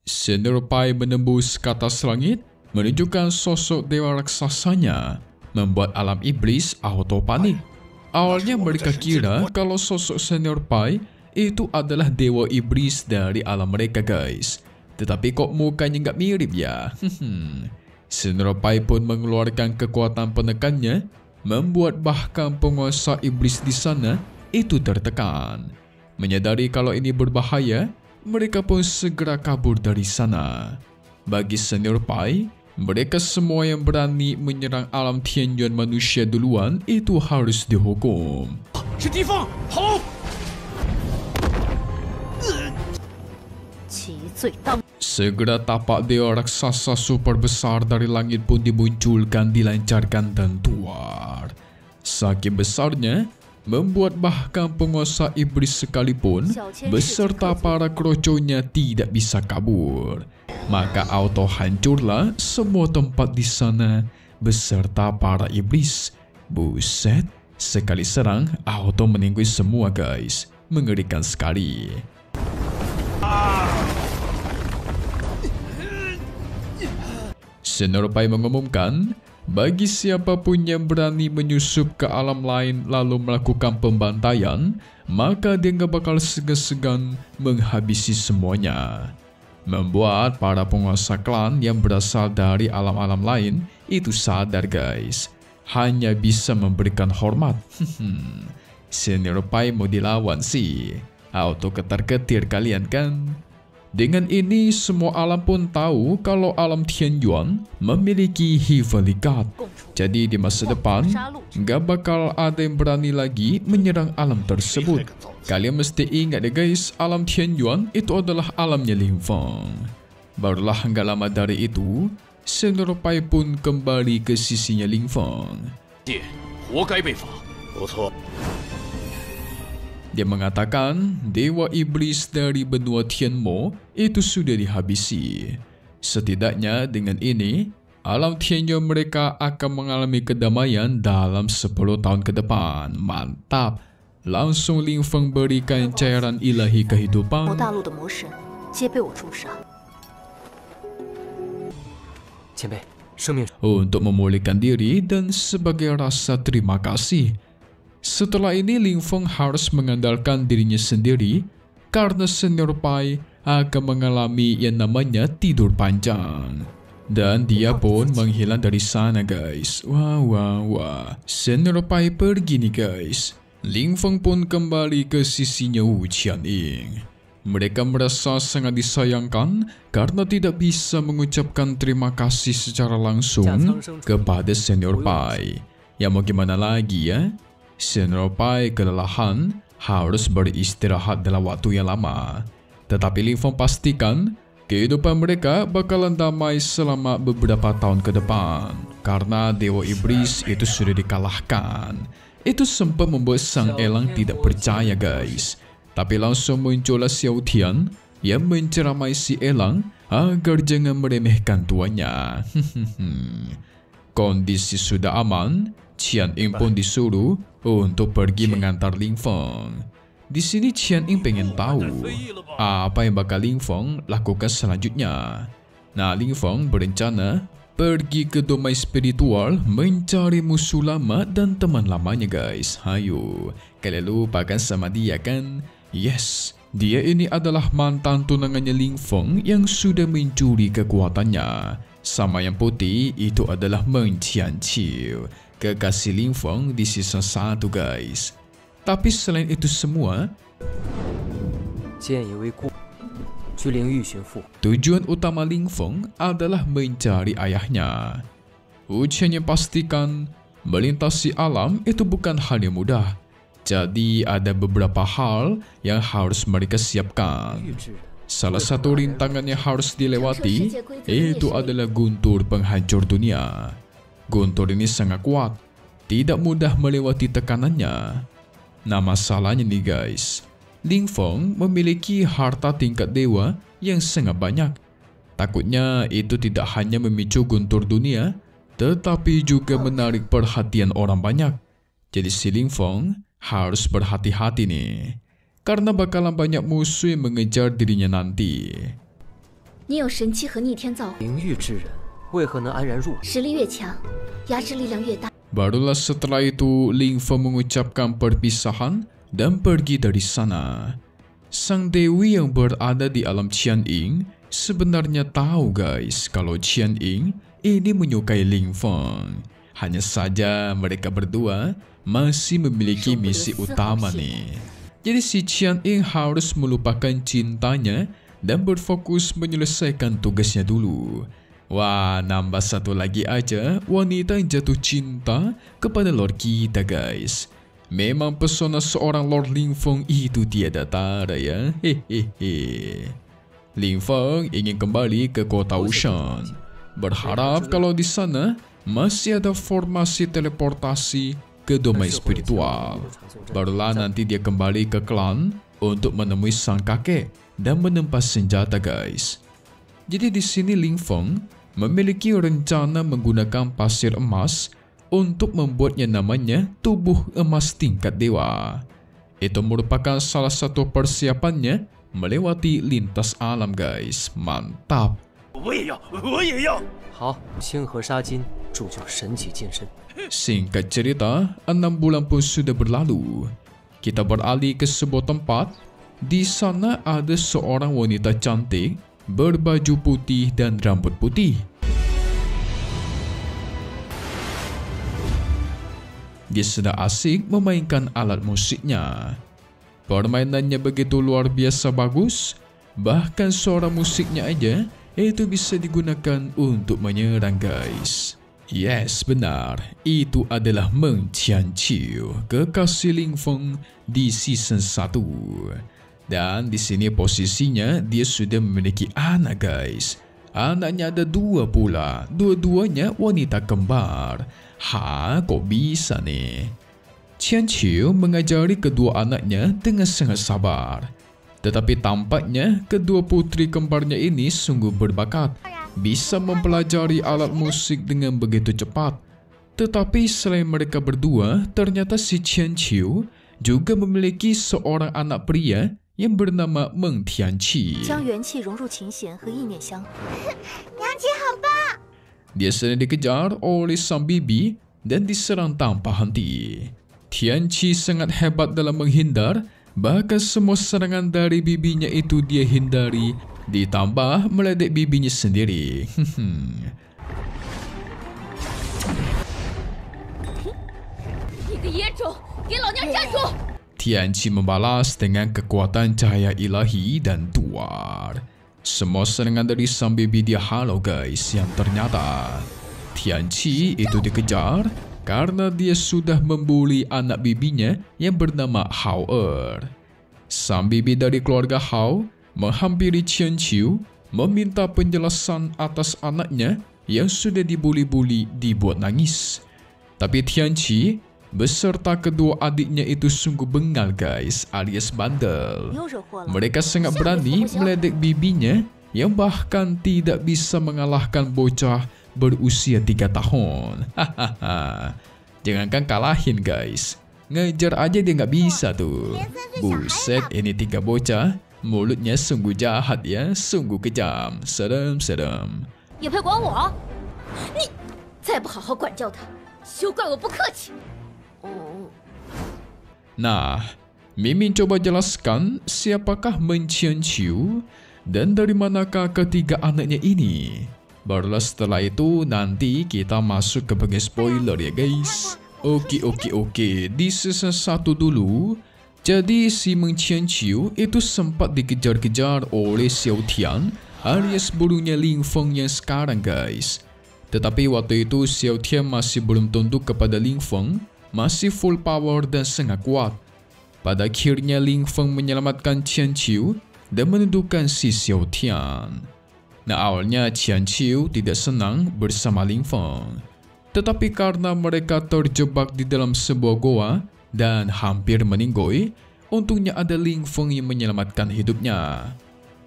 Senior Pai menembus ke atas langit, menunjukkan sosok dewa raksasanya, membuat alam iblis auto panik. Awalnya mereka kira kalau sosok Senior Pai itu adalah dewa iblis dari alam mereka guys. Tetapi kok mukanya nggak mirip ya? Senior Pai pun mengeluarkan kekuatan penekannya, membuat bahkan penguasa iblis di sana itu tertekan. Menyadari kalau ini berbahaya, mereka pun segera kabur dari sana. Bagi Senior Pai, mereka semua yang berani menyerang alam Tianyuan manusia duluan itu harus dihukum. Segera tapak dewa raksasa super besar dari langit pun dimunculkan, dilancarkan dan keluar. Saking besarnya, membuat bahkan penguasa iblis sekalipun beserta para kroconya tidak bisa kabur. Maka auto hancurlah semua tempat di sana beserta para iblis. Buset, sekali serang auto meninggal semua guys. Mengerikan sekali. Senior Pai mengumumkan, bagi siapapun yang berani menyusup ke alam lain lalu melakukan pembantaian, maka dia gak bakal segan-segan menghabisi semuanya. Membuat para penguasa klan yang berasal dari alam-alam lain itu sadar guys, hanya bisa memberikan hormat. Senior Pai mau dilawan sih, auto ketar-ketir kalian kan? Dengan ini semua alam pun tahu kalau alam Tianyuan memiliki Heavenly God. Jadi di masa depan gak bakal ada yang berani lagi menyerang alam tersebut. Kalian mesti ingat deh guys, alam Tianyuan itu adalah alamnya Ling Feng. Barulah gak lama dari itu, Senior Pai pun kembali ke sisinya Ling Feng. Dia mengatakan dewa iblis dari benua Tianmo itu sudah dihabisi. Setidaknya dengan ini, alam Tianyuan mereka akan mengalami kedamaian dalam 10 tahun ke depan. Mantap! Langsung Ling Feng berikan cairan ilahi kehidupan. Untuk memulihkan diri dan sebagai rasa terima kasih. Setelah ini Ling Feng harus mengandalkan dirinya sendiri karena Senior Pai akan mengalami yang namanya tidur panjang. Dan dia pun menghilang dari sana guys. Wah. Senior Pai pergi nih guys. Ling Feng pun kembali ke sisinya Wu Qianying. Mereka merasa sangat disayangkan karena tidak bisa mengucapkan terima kasih secara langsung kepada Senior Pai. Ya mau gimana lagi ya? Senior Pai kelelahan harus beristirahat dalam waktu yang lama. Tetapi Ling Feng pastikan kehidupan mereka bakalan damai selama beberapa tahun ke depan. Karena Dewa Iblis itu sudah dikalahkan. Itu sempat membuat Sang Elang tidak percaya guys. Tapi langsung muncullah Xiao Tian yang menceramai si Elang agar jangan meremehkan tuannya. Kondisi sudah aman, Qianying pun disuruh untuk pergi mengantar Ling Feng. Di sini Qianying pengen tahu apa yang bakal Ling Feng lakukan selanjutnya. Nah, Ling Feng berencana pergi ke domain spiritual mencari musuh lama dan teman lamanya guys. Hayo, kalian lupakan sama dia kan? Yes, dia ini adalah mantan tunangannya Ling Feng yang sudah mencuri kekuatannya. Sama yang putih itu adalah Meng Qianqiu, kekasih Ling Feng di season 1 guys. Tapi selain itu semua, tujuan utama Ling Feng adalah mencari ayahnya. Wu Qianying pastikan melintasi alam itu bukan hal yang mudah. Jadi ada beberapa hal yang harus mereka siapkan. Salah satu rintangan yang harus dilewati itu adalah guntur penghancur dunia. Guntur ini sangat kuat, tidak mudah melewati tekanannya. Nah masalahnya nih guys, Ling Feng memiliki harta tingkat dewa yang sangat banyak. Takutnya itu tidak hanya memicu guntur dunia, tetapi juga menarik perhatian orang banyak. Jadi si Ling Feng harus berhati-hati nih, karena bakalan banyak musuh yang mengejar dirinya nanti. 你有神器和逆天造化，灵域之人为何能安然入？实力越强，压制力量越大。 Barulah setelah itu Ling Feng mengucapkan perpisahan dan pergi dari sana. Sang Dewi yang berada di alam Qian Ying sebenarnya tahu guys kalau Qian Ying ini menyukai Ling Feng. Hanya saja mereka berdua masih memiliki misi utama nih. Jadi si Qian Ying harus melupakan cintanya dan berfokus menyelesaikan tugasnya dulu. Wah, nambah satu lagi aja wanita yang jatuh cinta kepada Lord kita guys. Memang pesona seorang Lord Ling Feng itu tiada tara ya. Hehehe. Ling Feng ingin kembali ke kota Wushan. Berharap kalau di sana masih ada formasi teleportasi ke domain spiritual. Barulah nanti dia kembali ke klan untuk menemui sang kakek dan menempas senjata guys. Jadi di sini Ling Feng memiliki rencana menggunakan pasir emas untuk membuatnya namanya tubuh emas tingkat dewa. Itu merupakan salah satu persiapannya melewati lintas alam guys. Mantap. 我也要。好，星河沙金铸就神级剑身。 Singkat cerita, 6 bulan pun sudah berlalu. Kita beralih ke sebuah tempat. Di sana ada seorang wanita cantik berbaju putih dan rambut putih. Dia sedang asik memainkan alat musiknya. Permainannya begitu luar biasa bagus, bahkan suara musiknya aja itu bisa digunakan untuk menyerang guys. Yes, benar. Itu adalah Meng Qianqiu, kekasih Ling Feng di season 1. Dan di sini posisinya dia sudah memiliki anak guys. Anaknya ada 2 pula. Dua-duanya wanita kembar. Ha, kok bisa nih? Qianqiu mengajari kedua anaknya dengan sangat sabar. Tetapi tampaknya kedua putri kembarnya ini sungguh berbakat. Bisa mempelajari alat musik dengan begitu cepat. Tetapi selain mereka berdua, ternyata si Qianqiu juga memiliki seorang anak pria yang bernama Meng Tianqi. Dia sedang dikejar oleh sang bibi dan diserang tanpa henti. Tianqi sangat hebat dalam menghindar, bahkan semua serangan dari bibinya itu dia hindari, ditambah meledek bibinya sendiri. Tianqi membalas dengan kekuatan cahaya ilahi dan tuar. Semua serangan dari sang bibi dia halau guys, yang ternyata Tianqi itu dikejar karena dia sudah membuli anak bibinya yang bernama Hao Er. Sang bibi dari keluarga Hao menghampiri Qianqiu meminta penjelasan atas anaknya yang sudah dibuli-buli dibuat nangis. Tapi Tianqi beserta kedua adiknya itu sungguh bengal guys, alias bandel. Mereka sangat berani meledek bibinya yang bahkan tidak bisa mengalahkan bocah berusia 3 tahun. Jangankan kalahin guys, ngejar aja dia nggak bisa tuh. Buset, ini 3 bocah, mulutnya sungguh jahat ya, sungguh kejam, serem-serem. Nah, Mimin coba jelaskan siapakah Meng Qianqiu dan dari manakah ketiga anaknya ini. Barulah setelah itu nanti kita masuk ke bagian spoiler ya guys. Oke, di season 1 dulu. Jadi si Meng Qianqiu itu sempat dikejar-kejar oleh Xiao Tian alias burungnya Ling Feng yang sekarang guys. Tetapi waktu itu Xiao Tian masih belum tunduk kepada Ling Feng, masih full power dan sangat kuat. Pada akhirnya Ling Feng menyelamatkan Qianqiu dan menundukkan si Xiao Tian. Nah, awalnya Qianqiu tidak senang bersama Ling Feng. Tetapi karena mereka terjebak di dalam sebuah goa dan hampir meninggoy, untungnya ada Ling Feng yang menyelamatkan hidupnya.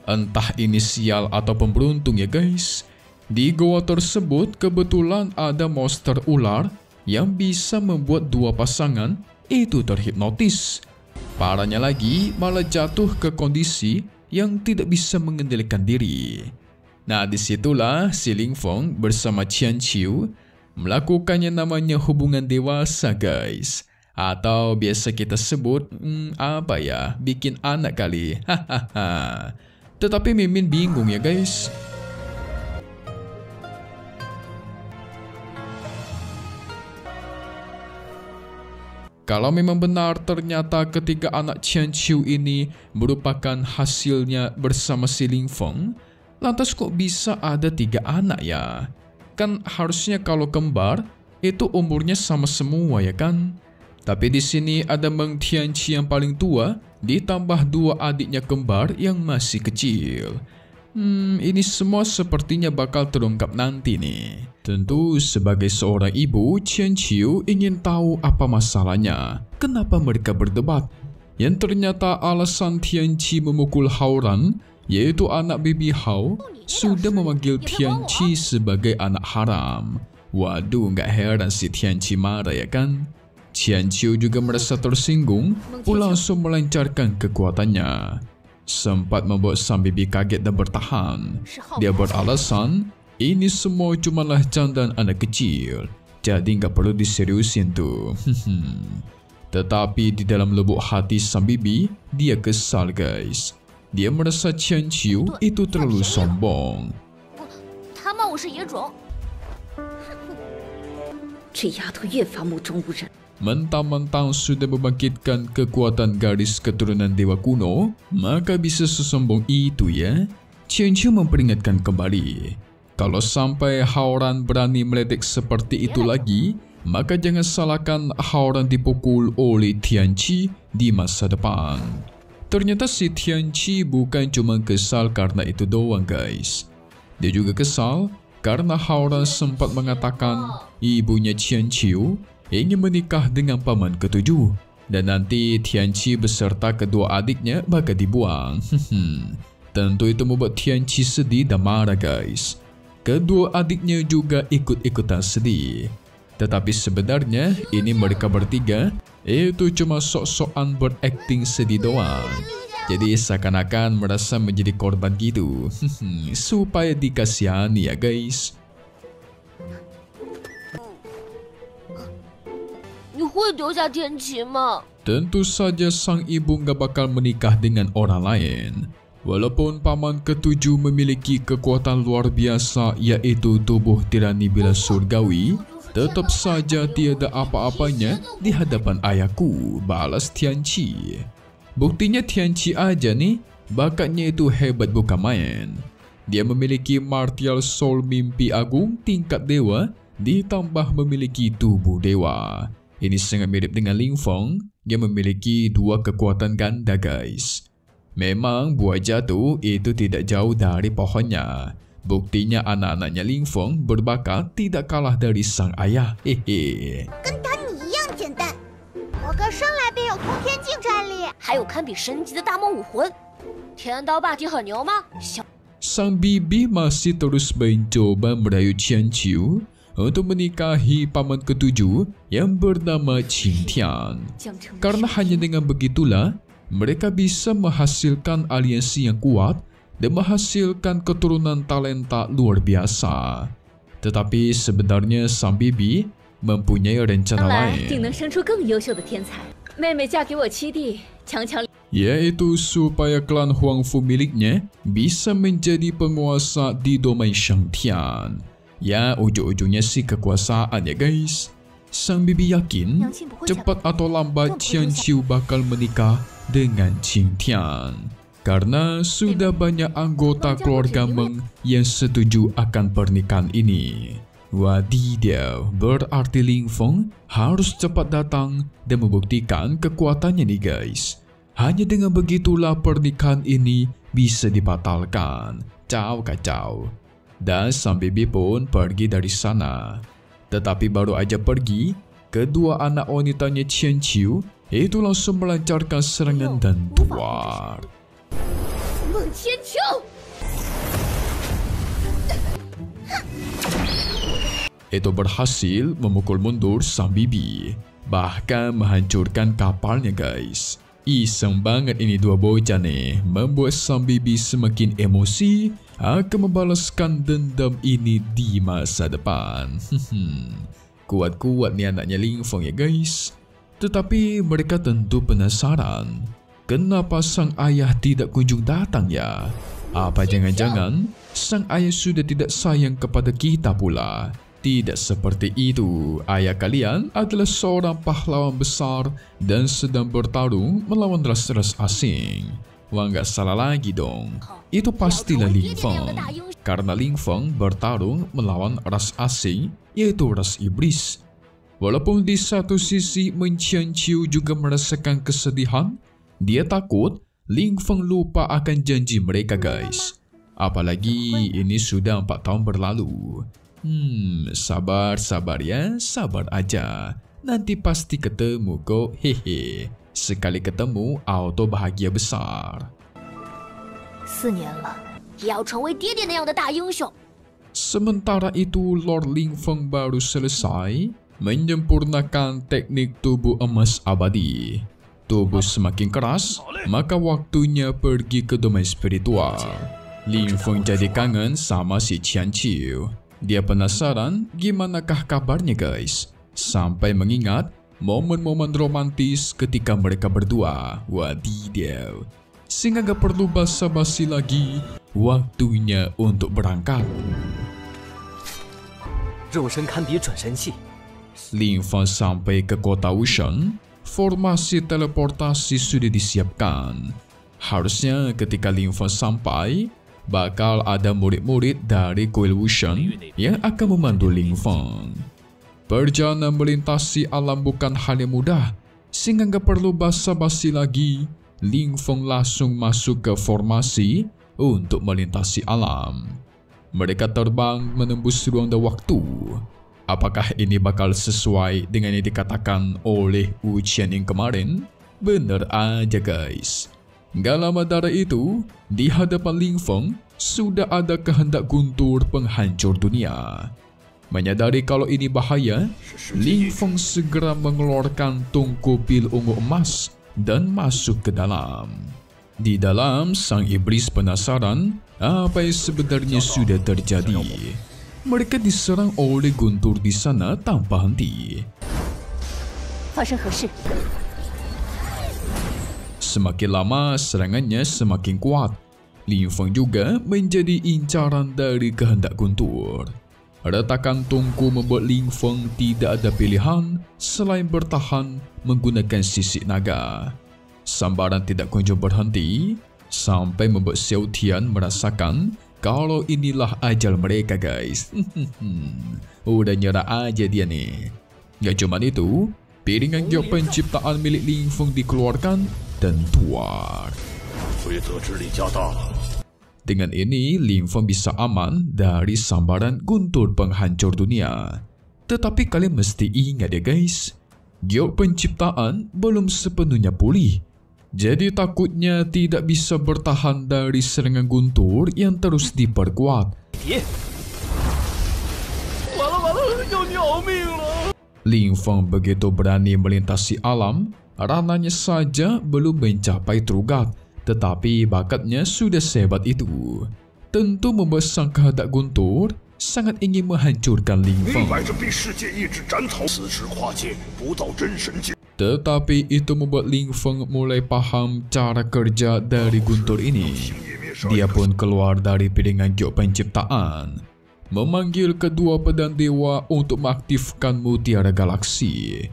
Entah ini sial atau beruntung ya guys. Di goa tersebut kebetulan ada monster ular yang bisa membuat 2 pasangan itu terhipnotis. Parahnya lagi malah jatuh ke kondisi yang tidak bisa mengendalikan diri. Nah, disitulah si Ling Feng bersama Qian Qiu melakukannya namanya hubungan dewasa, guys. Atau biasa kita sebut, bikin anak kali. Hahaha. Tetapi Mimin bingung ya, guys. Kalau memang benar ternyata ketiga anak Qian Qiu ini merupakan hasilnya bersama si Ling Feng, lantas kok bisa ada 3 anak ya? Kan harusnya kalau kembar itu umurnya sama semua ya kan? Tapi di sini ada Meng Tianqi yang paling tua ditambah 2 adiknya kembar yang masih kecil. Ini semua sepertinya bakal terungkap nanti nih. Tentu sebagai seorang ibu, Qian Qiu ingin tahu apa masalahnya. Kenapa mereka berdebat? Yang ternyata alasan Tianqi memukul Haoran, yaitu anak bibi Hao, sudah memanggil Tianqi sebagai anak haram. Waduh, nggak heran si Tianqi marah ya kan? Qian Qiu juga merasa tersinggung, pun langsung melancarkan kekuatannya. Sempat membuat sang bibi kaget dan bertahan. Dia beralasan, ini semua cumalah candaan anak kecil, jadi nggak perlu diseriusin tuh. Tetapi di dalam lubuk hati sang bibi, dia kesal, guys. Dia merasa Qian Qiu itu terlalu sombong. Mentang-mentang sudah membangkitkan kekuatan garis keturunan dewa kuno, maka bisa sesombong itu ya? Qian Qiu memperingatkan kembali. Kalau sampai Haoran berani meledek seperti itu lagi, maka jangan salahkan Haoran dipukul oleh Tianqi di masa depan. Ternyata si Tianqi bukan cuma kesal karena itu doang, guys. Dia juga kesal karena Haoran sempat mengatakan ibunya Qian Qiu ingin menikah dengan paman ketujuh, dan nanti Tianqi beserta kedua adiknya bakal dibuang. Tentu itu membuat Tianqi sedih dan marah, guys. Kedua adiknya juga ikut-ikutan sedih. Tetapi sebenarnya ini mereka bertiga itu cuma sok-sokan berakting sedih doang. Jadi seakan-akan merasa menjadi korban gitu. Supaya dikasihani ya, guys. Tentu saja sang ibu gak bakal menikah dengan orang lain. Walaupun paman ketujuh memiliki kekuatan luar biasa, yaitu tubuh tirani bila surgawi, tetap saja tiada apa-apanya di hadapan ayahku, balas Tianqi. Buktinya Tianqi aja nih, bakatnya itu hebat bukan main. Dia memiliki martial soul mimpi agung tingkat dewa, ditambah memiliki tubuh dewa. Ini sangat mirip dengan Ling Feng yang memiliki 2 kekuatan ganda, guys. Memang buah jatuh itu tidak jauh dari pohonnya. Buktinya anak-anaknya Ling Feng berbakat tidak kalah dari sang ayah. Hehe. Sang bibi masih terus mencoba merayu Qian Qiu untuk menikahi paman ketujuh yang bernama Qing Tian. Karena hanya dengan begitulah mereka bisa menghasilkan aliansi yang kuat dan menghasilkan keturunan talenta luar biasa. Tetapi sebenarnya sang bibi mempunyai rencana lain, yaitu supaya klan Huangfu miliknya bisa menjadi penguasa di domain Shangtian. Ya, ujung-ujungnya sih kekuasaan ya, guys. Sang bibi yakin cepat atau lambat Qian Qiu bakal menikah dengan Qing Tian, karena sudah banyak anggota keluarga Meng yang setuju akan pernikahan ini. Wadidaw, berarti Ling Feng harus cepat datang dan membuktikan kekuatannya nih, guys. Hanya dengan begitulah pernikahan ini bisa dibatalkan. Kacau. Dan sang bibi pun pergi dari sana. Tetapi baru aja pergi, kedua anak wanitanya Qian Qiu itu langsung melancarkan serangan dan duar. Itu berhasil memukul mundur sang bibi, bahkan menghancurkan kapalnya, guys. Iseng banget ini 2 bocah nih, membuat sang bibi semakin emosi akan membalaskan dendam ini di masa depan. Kuat-kuat nih anaknya Ling Feng ya guys. Tetapi mereka tentu penasaran, kenapa sang ayah tidak kunjung datang ya? Apa jangan-jangan sang ayah sudah tidak sayang kepada kita pula? Tidak seperti itu, ayah kalian adalah seorang pahlawan besar dan sedang bertarung melawan ras-ras asing. Wah, nggak salah lagi dong. Itu pastilah Ling Feng. Karena Ling Feng bertarung melawan ras asing, yaitu ras iblis. Walaupun di satu sisi Meng Qianqiu juga merasakan kesedihan, dia takut Ling Feng lupa akan janji mereka guys. Apalagi ini sudah 4 tahun berlalu. Sabar ya, sabar aja. Nanti pasti ketemu kok, hehe. Sekali ketemu, auto bahagia besar. 4年了，也要成为爹爹那样的大英雄。 Sementara itu, Lord Ling Feng baru selesai menyempurnakan teknik tubuh emas abadi. Tubuh semakin keras, maka waktunya pergi ke domain spiritual. Ling Feng jadi kangen sama si Qianqiu. Dia penasaran gimanakah kabarnya guys, sampai mengingat momen-momen romantis ketika mereka berdua. Wadidaw, sehingga gak perlu basa-basi lagi, waktunya untuk berangkat. 肉身堪比准神器， Ling Feng sampai ke kota Wushan, formasi teleportasi sudah disiapkan. Harusnya ketika Ling Feng sampai, bakal ada murid-murid dari kuil Wushan yang akan memandu Ling Feng. Perjalanan melintasi alam bukan hal yang mudah, sehingga gak perlu basa-basi lagi. Ling Feng langsung masuk ke formasi untuk melintasi alam. Mereka terbang menembus ruang dan waktu. Apakah ini bakal sesuai dengan yang dikatakan oleh Wu Qianning kemarin? Bener aja guys. Gak lama dari itu, di hadapan Ling Feng sudah ada kehendak guntur penghancur dunia. Menyadari kalau ini bahaya, Ling Feng segera mengeluarkan tungku pil ungu emas dan masuk ke dalam. Di dalam, sang iblis penasaran apa yang sebenarnya sudah terjadi. Mereka diserang oleh guntur di sana tanpa henti. 发生何事？ Semakin lama serangannya semakin kuat. Ling Feng juga menjadi incaran dari kehendak guntur. Retakan tungku membuat Ling Feng tidak ada pilihan selain bertahan menggunakan sisik naga. Sambaran tidak kunjung berhenti sampai membuat Xiao Tian merasakan kalau inilah ajal mereka guys. Udah nyerah aja dia nih. Gak cuma itu, piringan giok penciptaan milik Ling Feng dikeluarkan dan tuar. Dengan ini, Ling Feng bisa aman dari sambaran guntur penghancur dunia. Tetapi kalian mesti ingat ya guys, giok penciptaan belum sepenuhnya pulih. Jadi takutnya tidak bisa bertahan dari serangan guntur yang terus diperkuat. Ling Feng begitu berani melintasi alam, rananya saja belum mencapai Trugat, tetapi bakatnya sudah sehebat itu. Tentu membuat sang kehendak guntur sangat ingin menghancurkan Ling Feng. Tetapi itu membuat Ling Feng mulai paham cara kerja dari guntur ini. Dia pun keluar dari piringan giok penciptaan, memanggil kedua pedang dewa untuk mengaktifkan mutiara galaksi.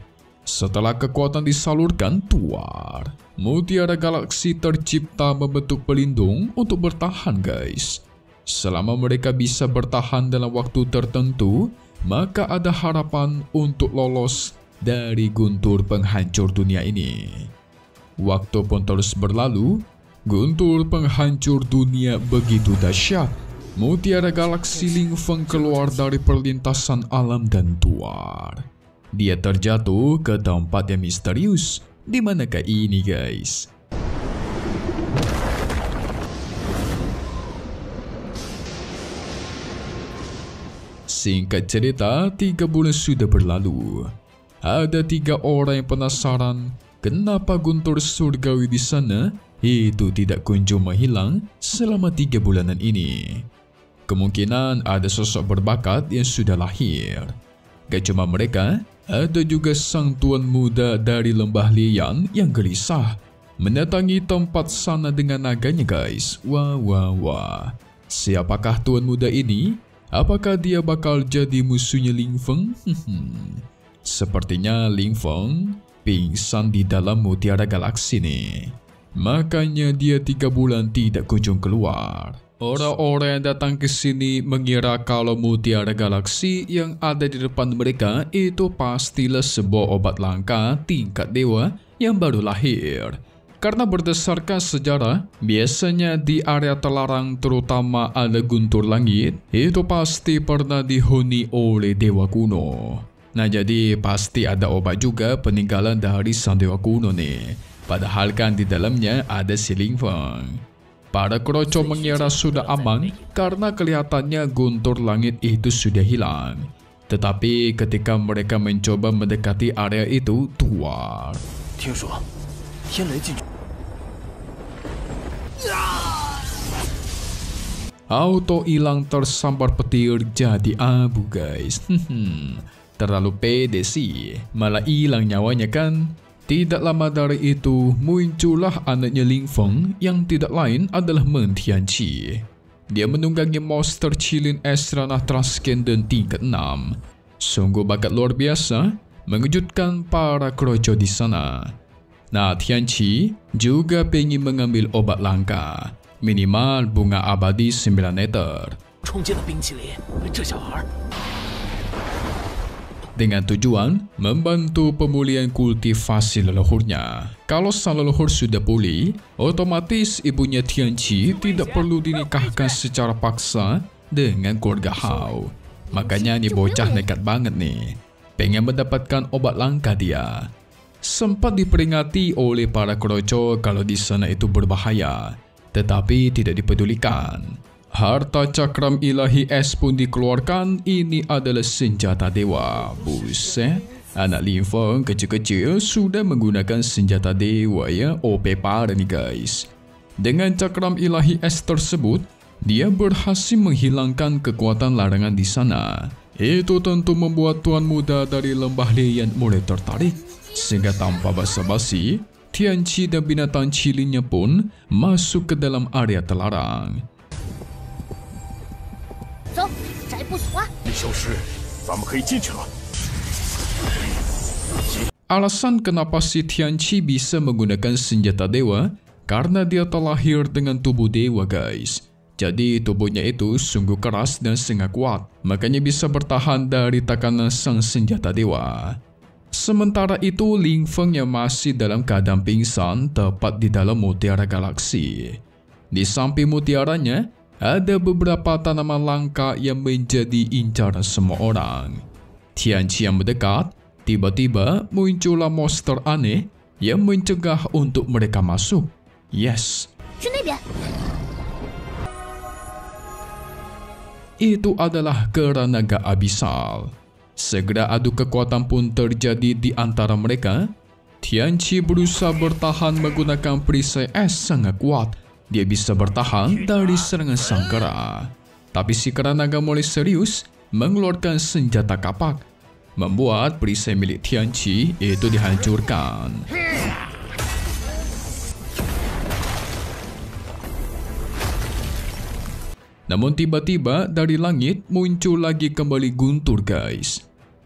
Setelah kekuatan disalurkan, tuar. Mutiara galaksi tercipta membentuk pelindung untuk bertahan guys. Selama mereka bisa bertahan dalam waktu tertentu, maka ada harapan untuk lolos dari guntur penghancur dunia ini. Waktu pun terus berlalu, guntur penghancur dunia begitu dahsyat. Mutiara galaksi Ling Feng keluar dari perlintasan alam dan tuar. Dia terjatuh ke tempat yang misterius. Di manakah ini guys? Singkat cerita, 3 bulan sudah berlalu. Ada 3 orang yang penasaran kenapa guntur surgawi di sana itu tidak kunjung menghilang selama 3 bulanan ini. Kemungkinan ada sosok berbakat yang sudah lahir. Gak cuma mereka, ada juga sang tuan muda dari Lembah Lian yang gelisah mendatangi tempat sana dengan naganya guys. Wah. Siapakah tuan muda ini? Apakah dia bakal jadi musuhnya Ling Feng? Sepertinya Ling Feng pingsan di dalam mutiara galaksi nih. Makanya dia 3 bulan tidak kunjung keluar. Orang-orang yang datang ke sini mengira kalau mutiara galaksi yang ada di depan mereka itu pastilah sebuah obat langka tingkat dewa yang baru lahir. Karena berdasarkan sejarah, biasanya di area terlarang terutama ada guntur langit, itu pasti pernah dihuni oleh dewa kuno. Nah jadi pasti ada obat juga peninggalan dari sang dewa kuno nih. Padahal kan di dalamnya ada si Ling Feng. Para kroco mengira sudah aman karena kelihatannya guntur langit itu sudah hilang. Tetapi ketika mereka mencoba mendekati area itu, tuar. Auto hilang tersambar petir jadi abu guys. Terlalu pede sih, malah hilang nyawanya kan. Tidak lama dari itu, muncullah anaknya Ling Feng yang tidak lain adalah Meng Tianqi. Dia menunggangi monster cilin es ranah Transcendent tingkat 6. Sungguh bakat luar biasa, mengejutkan para kroco di sana. Nah, Tianqi juga ingin mengambil obat langka, minimal bunga abadi 9 meter. Dengan tujuan membantu pemulihan kultivasi leluhurnya. Kalau sang leluhur sudah pulih, otomatis ibunya Tianqi tidak perlu dinikahkan secara paksa dengan keluarga Hao. Makanya nih bocah nekat banget nih, pengen mendapatkan obat langka dia. Sempat diperingati oleh para kroco kalau di sana itu berbahaya, tetapi tidak dipedulikan. Harta cakram ilahi es pun dikeluarkan. Ini adalah senjata dewa. Buset, anak Ling Feng kecil-kecil sudah menggunakan senjata dewa ya. OP parah nih guys. Dengan cakram ilahi es tersebut, dia berhasil menghilangkan kekuatan larangan di sana. Itu tentu membuat tuan muda dari Lembah Lian mulai tertarik. Sehingga tanpa basa-basi, Tianqi dan binatang cilinnya pun masuk ke dalam area terlarang. Alasan kenapa si Tianqi bisa menggunakan senjata dewa karena dia terlahir dengan tubuh dewa guys. Jadi tubuhnya itu sungguh keras dan sangat kuat, makanya bisa bertahan dari tekanan sang senjata dewa. Sementara itu Ling Feng yang masih dalam keadaan pingsan tepat di dalam mutiara galaksi. Di samping mutiaranya ada beberapa tanaman langka yang menjadi incaran semua orang. Tianqi yang mendekat, tiba-tiba muncullah monster aneh yang mencegah untuk mereka masuk. Yes. Itu adalah kera naga abisal. Segera adu kekuatan pun terjadi di antara mereka. Tianqi berusaha bertahan menggunakan perisai es sangat kuat. Dia bisa bertahan dari serangan sang kera. Tapi si kera naga mulai serius mengeluarkan senjata kapak, membuat perisai milik Tianqi itu dihancurkan. Namun tiba-tiba dari langit muncul lagi kembali guntur guys.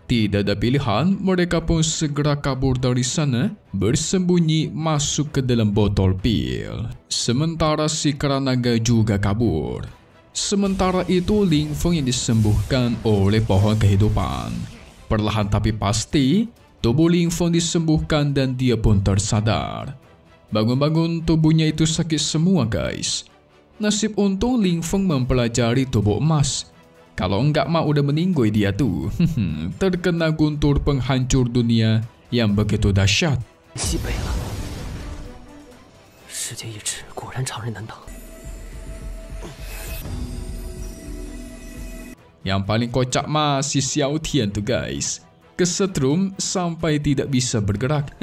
Tidak ada pilihan, mereka pun segera kabur dari sana, bersembunyi masuk ke dalam botol pil. Sementara si kera naga juga kabur. Sementara itu Ling Feng yang disembuhkan oleh pohon kehidupan. Perlahan tapi pasti, tubuh Ling Feng disembuhkan dan dia pun tersadar. Bangun-bangun tubuhnya itu sakit semua guys. Nasib untung Ling Feng mempelajari tubuh emas. Kalau enggak mah udah meninggoy dia tuh. Terkena guntur penghancur dunia yang begitu dahsyat. Yang paling kocak mah si Xiao Tian tuh guys. Kesetrum sampai tidak bisa bergerak.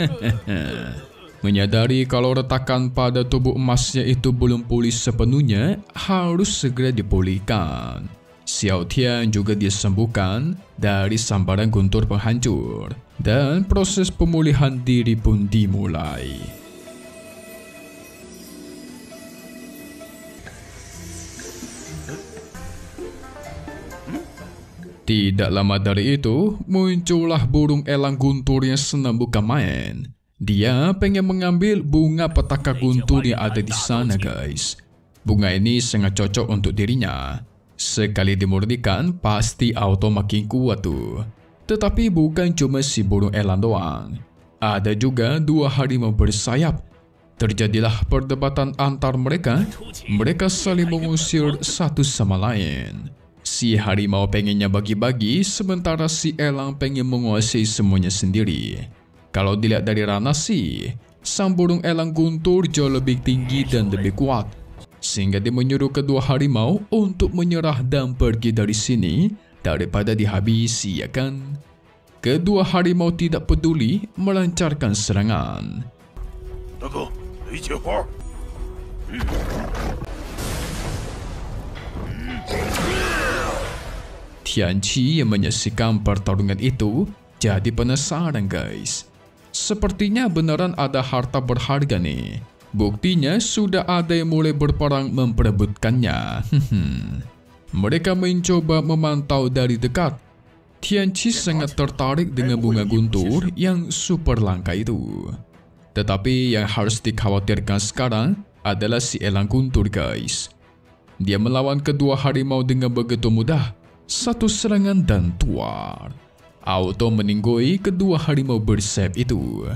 Menyadari kalau retakan pada tubuh emasnya itu belum pulih sepenuhnya, harus segera dipulihkan. Xiao Tian juga disembuhkan dari sambaran guntur penghancur, dan proses pemulihan diri pun dimulai. Tidak lama dari itu, muncullah burung elang guntur yang senang bukan main. Dia pengen mengambil bunga petaka guntur yang ada di sana, guys. Bunga ini sangat cocok untuk dirinya. Sekali dimurnikan, pasti auto makin kuat tuh. Tetapi bukan cuma si burung elang doang. Ada juga 2 harimau bersayap. Terjadilah perdebatan antar mereka. Mereka saling mengusir satu sama lain. Si harimau pengennya bagi-bagi, sementara si elang pengen menguasai semuanya sendiri. Kalau dilihat dari ranah sih, sang burung elang guntur jauh lebih tinggi dan lebih kuat. Sehingga dia menyuruh kedua harimau untuk menyerah dan pergi dari sini daripada dihabisi, ya kan? Kedua harimau tidak peduli, melancarkan serangan. Tianqi yang menyaksikan pertarungan itu jadi penasaran, guys. Sepertinya beneran ada harta berharga nih. Buktinya sudah ada yang mulai berperang memperebutkannya. Mereka mencoba memantau dari dekat. Tianqi sangat tertarik dengan bunga guntur yang super langka itu. Tetapi yang harus dikhawatirkan sekarang adalah si elang guntur, guys. Dia melawan kedua harimau dengan begitu mudah. Satu serangan dan tuar. Auto meninggoy kedua harimau bersayap itu.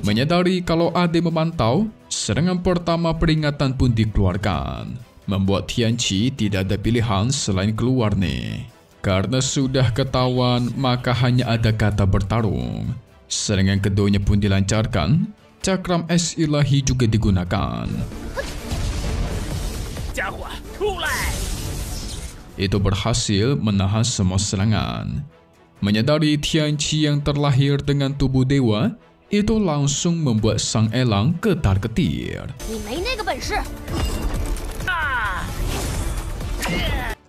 Menyadari kalau ada memantau, serangan pertama peringatan pun dikeluarkan. Membuat Tianqi tidak ada pilihan selain keluar nih. Karena sudah ketahuan, maka hanya ada kata bertarung. Serangan keduanya pun dilancarkan. Cakram es ilahi juga digunakan. Itu berhasil menahan semua serangan. Menyadari Tianqi yang terlahir dengan tubuh dewa, itu langsung membuat sang elang ketar-ketir.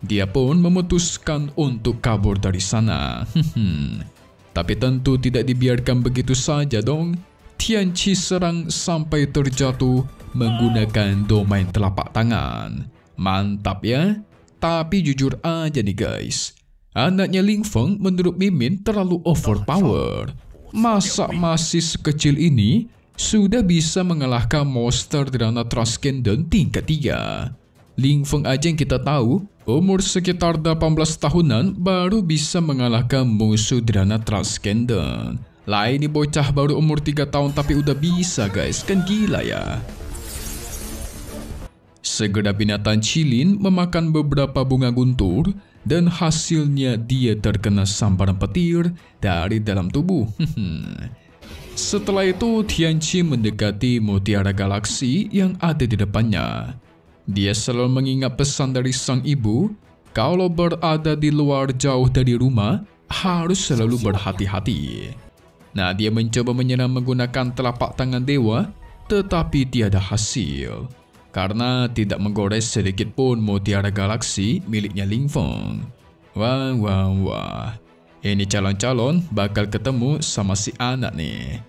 Dia pun memutuskan untuk kabur dari sana. Tapi tentu tidak dibiarkan begitu saja dong. Tianqi serang sampai terjatuh menggunakan domain telapak tangan. Mantap ya. Tapi jujur aja nih guys, anaknya Ling Feng menurut Mimin terlalu overpower. Masa masih sekecil ini sudah bisa mengalahkan monster Drana Transcendent tingkat 3. Ling Feng aja yang kita tahu umur sekitar 18 tahunan baru bisa mengalahkan musuh Drana Transcendent. Lah ini bocah baru umur 3 tahun tapi udah bisa guys, kan gila ya. Segera binatang Qilin memakan beberapa bunga guntur dan hasilnya dia terkena sambaran petir dari dalam tubuh. Setelah itu Tianqi mendekati mutiara galaksi yang ada di depannya. Dia selalu mengingat pesan dari sang ibu, kalau berada di luar jauh dari rumah harus selalu berhati-hati. Nah, dia mencoba menyerang menggunakan telapak tangan dewa, tetapi tiada hasil. Karena tidak menggores sedikit pun mutiara galaksi miliknya Ling Feng. Wah. Ini calon-calon bakal ketemu sama si anak nih.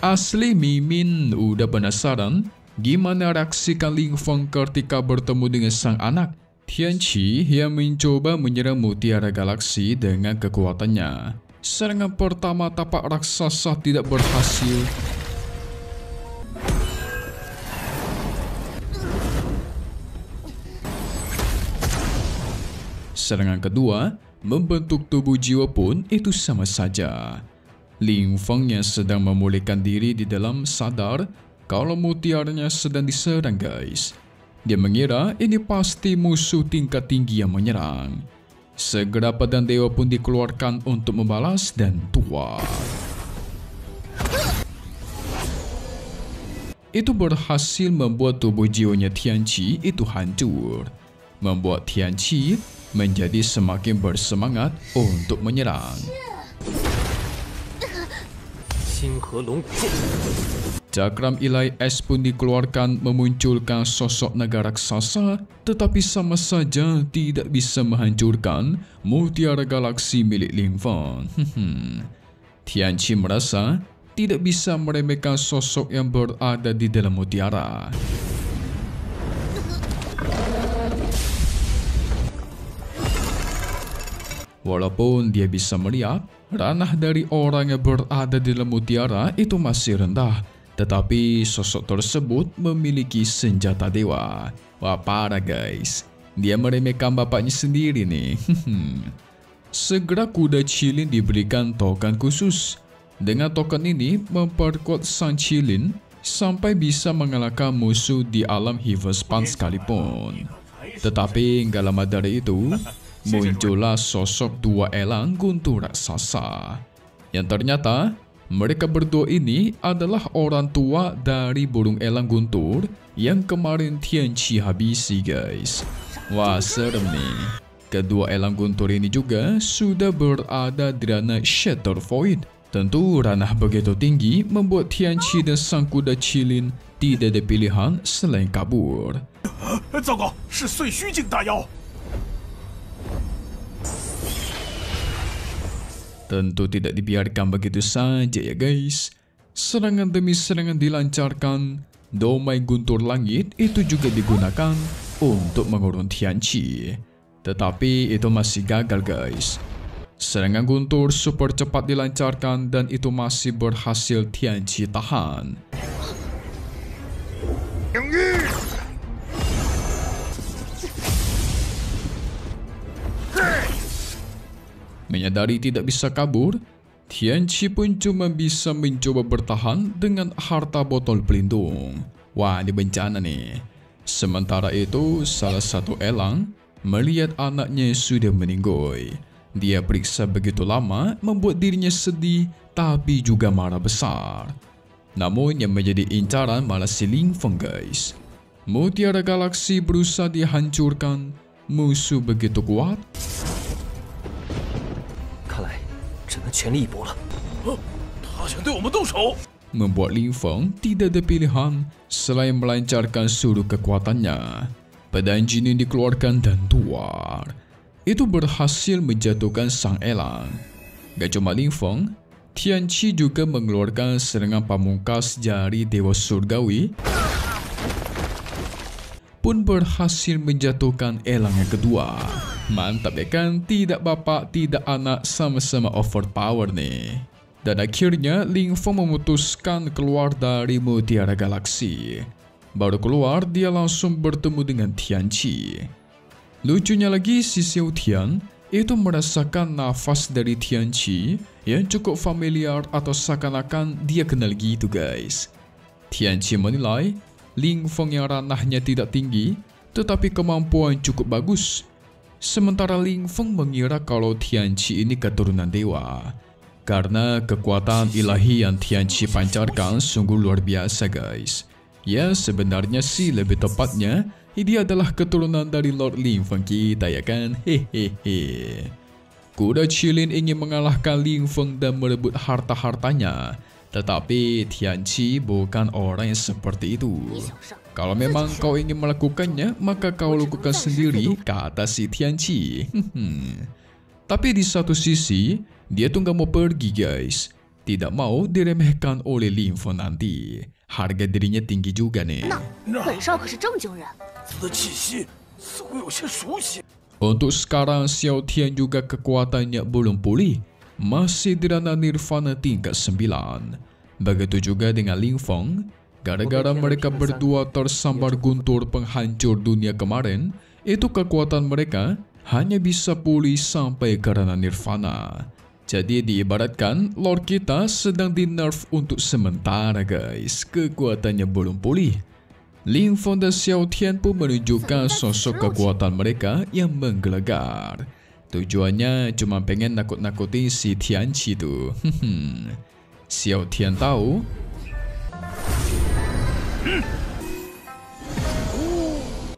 Asli Mimin udah penasaran gimana reaksi Ling Feng ketika bertemu dengan sang anak. Tianqi yang mencoba menyerang mutiara galaksi dengan kekuatannya. Serangan pertama tapak raksasa tidak berhasil. Serangan kedua membentuk tubuh jiwa pun itu sama saja. Ling Feng yang sedang memulihkan diri di dalam sadar kalau mutiaranya sedang diserang guys. Dia mengira ini pasti musuh tingkat tinggi yang menyerang. Segera pedang dewa pun dikeluarkan untuk membalas dan tuar. itu berhasil membuat tubuh jiwanya Tianqi itu hancur, membuat Tianqi menjadi semakin bersemangat untuk menyerang. Cakram ilahi es pun dikeluarkan memunculkan sosok naga raksasa, tetapi sama saja tidak bisa menghancurkan mutiara galaksi milik Ling Feng. Tianqi merasa tidak bisa meremehkan sosok yang berada di dalam mutiara. Walaupun dia bisa melihat ranah dari orang yang berada di dalam mutiara itu masih rendah, tetapi sosok tersebut memiliki senjata dewa. Wah, parah guys. Dia meremehkan bapaknya sendiri nih. Segera kuda Qilin diberikan token khusus. Dengan token ini memperkuat sang Qilin sampai bisa mengalahkan musuh di alam Hivespan sekalipun. Tetapi nggak lama dari itu, muncullah sosok dua elang guntur raksasa. Yang ternyata mereka berdua ini adalah orang tua dari burung elang guntur yang kemarin Tianqi habisi guys. Wah, serem nih. Kedua elang guntur ini juga sudah berada di ranah Shatter Void. Tentu ranah begitu tinggi membuat Tianqi dan sang kuda Qilin tidak ada pilihan selain kabur. 糟糕，是碎虚境大妖。 Tentu tidak dibiarkan begitu saja ya guys. Serangan demi serangan dilancarkan. Domai guntur langit itu juga digunakan untuk mengurung Tianqi. Tetapi itu masih gagal guys. Serangan guntur super cepat dilancarkan dan itu masih berhasil Tianqi tahan. Menyadari tidak bisa kabur, Tianqi pun cuma bisa mencoba bertahan dengan harta botol pelindung. Wah, ini bencana nih. Sementara itu, salah satu elang melihat anaknya sudah meninggoy. Dia periksa begitu lama membuat dirinya sedih tapi juga marah besar. Namun yang menjadi incaran malah si Ling Feng guys. Mutiara galaksi berusaha dihancurkan. Musuh begitu kuat. 只能全力一搏了。他想对我们动手。 Membuat Ling Feng tidak ada pilihan selain melancarkan seluruh kekuatannya. Pedang jin yang dikeluarkan dan tuar. Itu berhasil menjatuhkan sang elang. Gak cuma Ling Feng, Tianqi juga mengeluarkan serangan pamungkas jari Dewa Surgawi pun berhasil menjatuhkan elang yang kedua. Mantap ya kan, tidak bapak, tidak anak, sama-sama overpower nih. Dan akhirnya Ling Feng memutuskan keluar dari mutiara galaksi. Baru keluar, dia langsung bertemu dengan Tianqi. Lucunya lagi, si Xiao Tian itu merasakan nafas dari Tianqi yang cukup familiar atau seakan-akan dia kenal gitu guys. Tianqi menilai Ling Feng yang ranahnya tidak tinggi, tetapi kemampuan cukup bagus. Sementara Ling Feng mengira kalau Tianqi ini keturunan dewa. Karena kekuatan ilahi yang Tianqi pancarkan sungguh luar biasa guys. Ya sebenarnya sih lebih tepatnya dia adalah keturunan dari Lord Ling Feng kita ya kan. Hehehe. Kuda Qilin ingin mengalahkan Ling Feng dan merebut harta-hartanya. Tetapi Tianqi bukan orang yang seperti itu. Kalau memang kau ingin melakukannya, maka kau lakukan sendiri, kata si Tianqi. Tapi di satu sisi, dia tuh gak mau pergi guys. Tidak mau diremehkan oleh Ling Feng nanti. Harga dirinya tinggi juga nih. Untuk sekarang, Xiao Tian juga kekuatannya belum pulih. Masih di ranah nirvana tingkat 9. Begitu juga dengan Ling Feng. Gara-gara mereka berdua tersambar guntur penghancur dunia kemarin, itu kekuatan mereka hanya bisa pulih sampai ke ranah nirvana. Jadi diibaratkan Lord kita sedang di nerf untuk sementara guys. Kekuatannya belum pulih. Ling Feng dan Xiao Tian pun menunjukkan sosok kekuatan mereka yang menggelegar. Tujuannya cuma pengen nakut-nakutin si Tianqi tuh. Xiao Tian tahu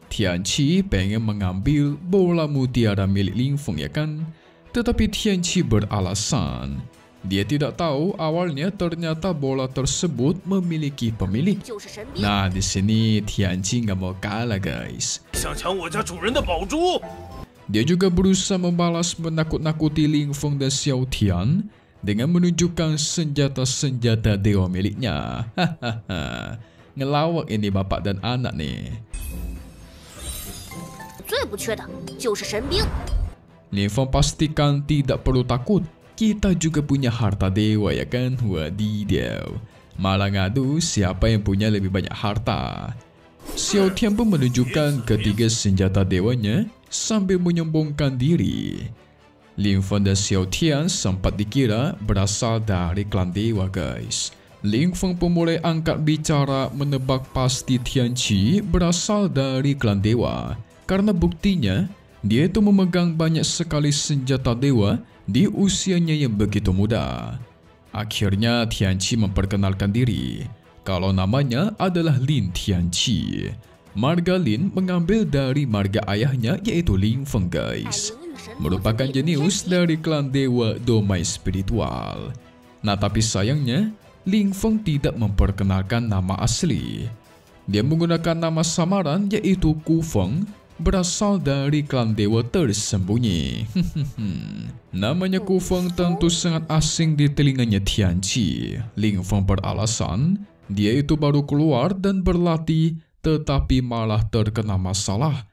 Tianqi pengen mengambil bola mutiara milik Ling Feng, ya kan? Tetapi Tianqi beralasan dia tidak tahu awalnya ternyata bola tersebut memiliki pemilik. 就是神兵。 Nah, di sini Tianqi nggak mau kalah, guys. 想抢我家主人的宝珠！ Dia juga berusaha membalas menakut-nakuti Ling Feng dan Xiao Tian dengan menunjukkan senjata-senjata dewa miliknya. Hahaha, ngelawak ini bapak dan anak nih. 最不缺的就是神兵。 Ling Feng pastikan tidak perlu takut. Kita juga punya harta dewa, ya kan? Wadidaw. Malah ngadu siapa yang punya lebih banyak harta. Xiao Tian pun menunjukkan ketiga senjata dewanya sambil menyombongkan diri. Ling Feng dan Xiao Tian sempat dikira berasal dari klan dewa, guys. Ling Feng pun mulai angkat bicara menebak pasti Tianqi berasal dari klan dewa. Karena buktinya, dia itu memegang banyak sekali senjata dewa di usianya yang begitu muda. Akhirnya Tianqi memperkenalkan diri kalau namanya adalah Lin Tianqi. Marga Lin mengambil dari marga ayahnya yaitu Ling Feng, guys. Merupakan jenius dari klan dewa domain spiritual. Nah, tapi sayangnya Ling Feng tidak memperkenalkan nama asli. Dia menggunakan nama samaran yaitu Ku Feng, berasal dari klan dewa tersembunyi. Namanya Ku Feng tentu sangat asing di telinganya Tianqi. Ling Feng beralasan dia itu baru keluar dan berlatih tetapi malah terkena masalah.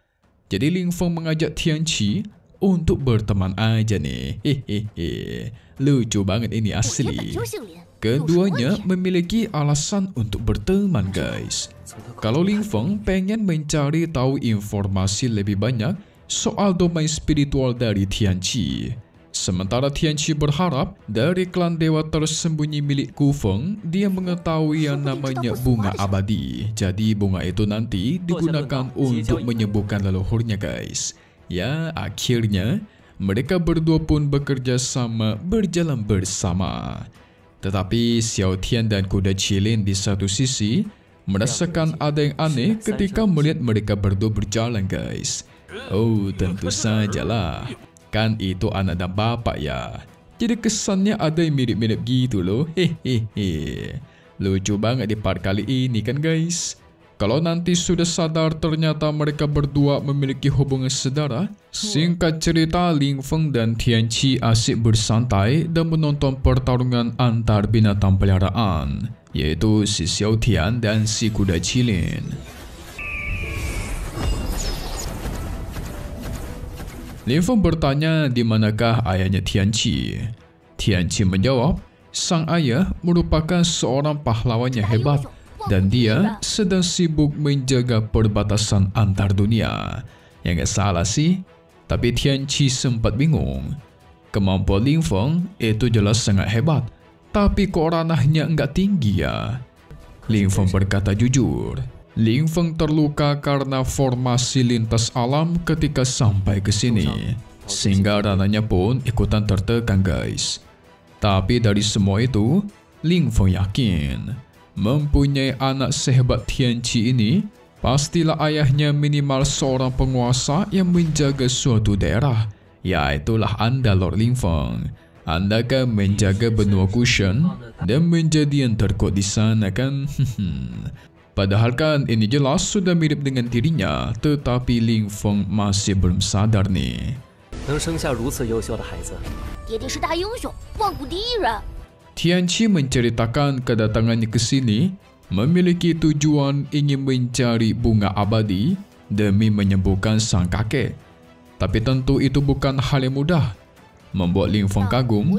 Jadi Ling Feng mengajak Tianqi untuk berteman aja nih. Hehehe. Lucu banget ini 我原本 asli. 就姓林， Keduanya memiliki alasan untuk berteman, guys. Kalau Ling Feng pengen mencari tahu informasi lebih banyak soal domain spiritual dari Tianqi. Sementara Tianqi berharap dari klan dewa tersembunyi milik Ku Feng, dia mengetahui yang namanya bunga abadi. Jadi bunga itu nanti digunakan untuk menyembuhkan leluhurnya, guys. Ya, akhirnya mereka berdua pun bekerja sama, berjalan bersama. Tetapi Xiao Tian dan kuda Qilin di satu sisi merasakan ada yang aneh ketika melihat mereka berdua berjalan, guys. Oh, tentu sajalah. Kan itu anak dan bapak ya. Jadi kesannya ada yang mirip-mirip gitu loh. Hehehe. Lucu banget di part kali ini kan, guys. Kalau nanti sudah sadar ternyata mereka berdua memiliki hubungan saudara. Singkat cerita, Ling Feng dan Tianqi asik bersantai dan menonton pertarungan antar binatang peliharaan, yaitu si Xiao Tian dan si kuda Qilin. Ling Feng bertanya di manakah ayahnya Tianqi. Tianqi menjawab, sang ayah merupakan seorang pahlawan yang hebat dan dia sedang sibuk menjaga perbatasan antar dunia. Ya nggak salah sih, tapi Tianqi sempat bingung. Kemampuan Ling Feng itu jelas sangat hebat, tapi kok ranahnya nggak tinggi ya? Ling Feng berkata jujur. Ling Feng terluka karena formasi lintas alam ketika sampai ke sini, sehingga ranahnya pun ikutan tertekan, guys. Tapi dari semua itu, Ling Feng yakin mempunyai anak sehebat Tianqi ini, pastilah ayahnya minimal seorang penguasa yang menjaga suatu daerah. Ya, itulah Anda, Lord Ling Feng. Anda kan menjaga benua Kushan dan menjadi yang terkuat di sana kan? Padahal kan ini jelas sudah mirip dengan dirinya, tetapi Ling Feng masih belum sadar nih. 能生下如此优秀的孩子， 爹爹是大英雄，万古第一人。 Tianqi menceritakan kedatangannya ke sini memiliki tujuan ingin mencari bunga abadi demi menyembuhkan sang kakek. Tapi tentu itu bukan hal yang mudah. Membuat Ling Feng kagum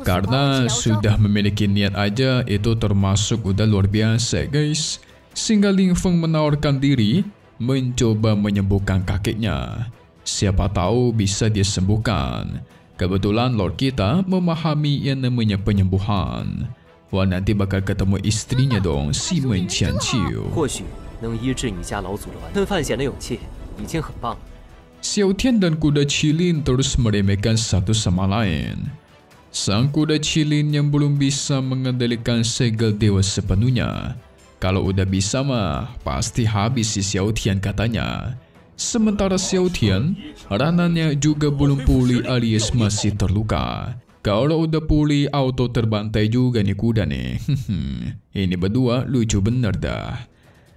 karena sudah memiliki niat aja itu termasuk udah luar biasa, guys. Sehingga Ling Feng menawarkan diri mencoba menyembuhkan kakeknya. Siapa tahu bisa dia sembuhkan. Kebetulan Lord kita memahami yang namanya penyembuhan. Wah, nanti bakal ketemu istrinya dong, si Men Qianqiu. 或许能医治你家老祖的顽喷犯险的勇气已经很棒了。 Xiao Tian dan kuda Qilin terus meremehkan satu sama lain. Sang kuda Qilin yang belum bisa mengendalikan segel dewa sepenuhnya Kalau udah bisa mah, pasti habis si Xiao Tian katanya. Sementara Xiao Tian, rananya juga belum pulih alias masih terluka. Kalau udah pulih, auto terbantai juga nih kuda nih. Ini berdua lucu bener dah.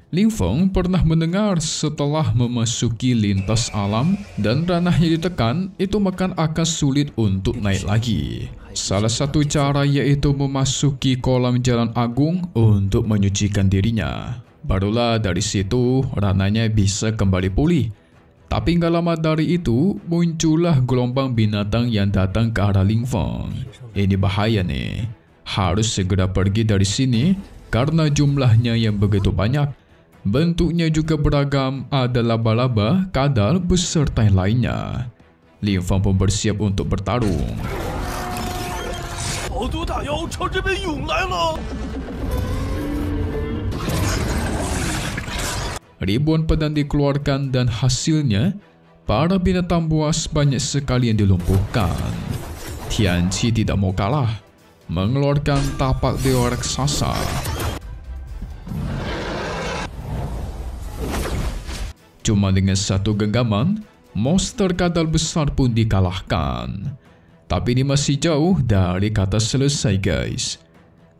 Ling Feng pernah mendengar setelah memasuki lintas alam dan ranahnya ditekan, itu makan akan sulit untuk naik lagi. Salah satu cara yaitu memasuki kolam jalan agung untuk menyucikan dirinya. Barulah dari situ ranahnya bisa kembali pulih. Tapi nggak lama dari itu, muncullah gelombang binatang yang datang ke arah Ling Feng. Ini bahaya nih. Harus segera pergi dari sini karena jumlahnya yang begitu banyak. Bentuknya juga beragam, ada laba-laba, kadal, beserta yang lainnya. Ling Feng pun bersiap untuk bertarung. Ribuan pedang dikeluarkan dan hasilnya, para binatang buas banyak sekali yang dilumpuhkan. Tianqi tidak mau kalah, mengeluarkan tapak dewa raksasa. Cuma dengan satu genggaman, monster kadal besar pun dikalahkan. Tapi ini masih jauh dari kata selesai guys.